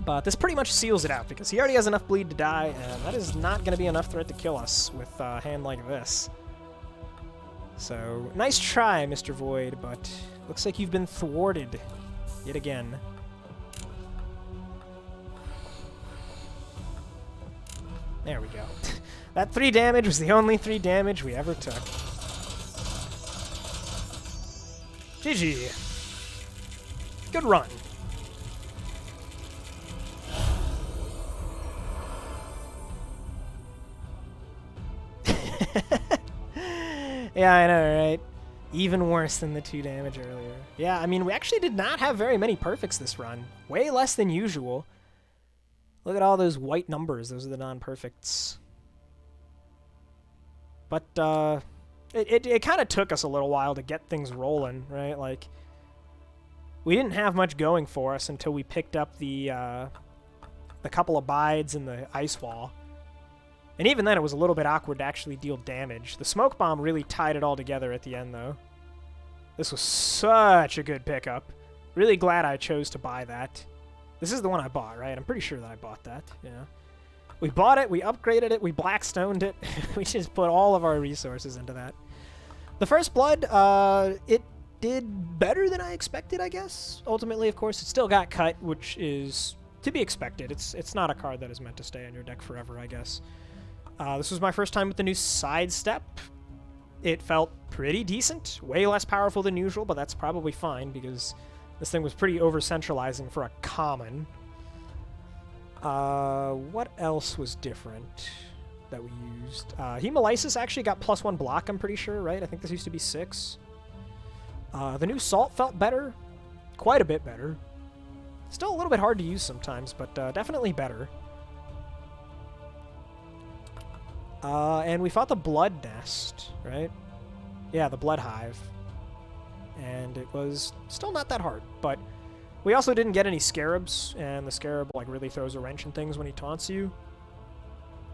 But this pretty much seals it out, because he already has enough bleed to die, and that is not gonna be enough threat to kill us with a hand like this. So, nice try, Mr. Void, but looks like you've been thwarted yet again. There we go. That 3 damage was the only 3 damage we ever took. GG. Good run. Yeah, I know, right? Even worse than the 2 damage earlier. Yeah, I mean, we actually did not have very many perfects this run. Way less than usual. Look at all those white numbers. Those are the non-perfects. But, it kind of took us a little while to get things rolling, right? Like, we didn't have much going for us until we picked up the couple of bides and the ice wall. And even then, it was a little bit awkward to actually deal damage. The smoke bomb really tied it all together at the end, though. This was such a good pickup. Really glad I chose to buy that. This is the one I bought, right? I'm pretty sure that I bought that, yeah. We bought it, we upgraded it, we blackstoned it. We just put all of our resources into that. The First Blood, it did better than I expected, I guess. Ultimately, of course, it still got cut, which is to be expected. It's not a card that is meant to stay on your deck forever, I guess. This was my first time with the new sidestep. It felt pretty decent, way less powerful than usual, but that's probably fine because this thing was pretty over-centralizing for a common. What else was different that we used? Hemolysis actually got +1 block, I'm pretty sure, right? I think this used to be 6. The new Salt felt better. Quite a bit better. Still a little bit hard to use sometimes, but definitely better. And we fought the Blood Nest, right? Yeah, the Blood Hive. And it was still not that hard, but we also didn't get any Scarabs, and the Scarab like really throws a wrench in things when he taunts you.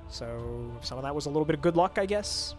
So some of that was a little bit of good luck, I guess.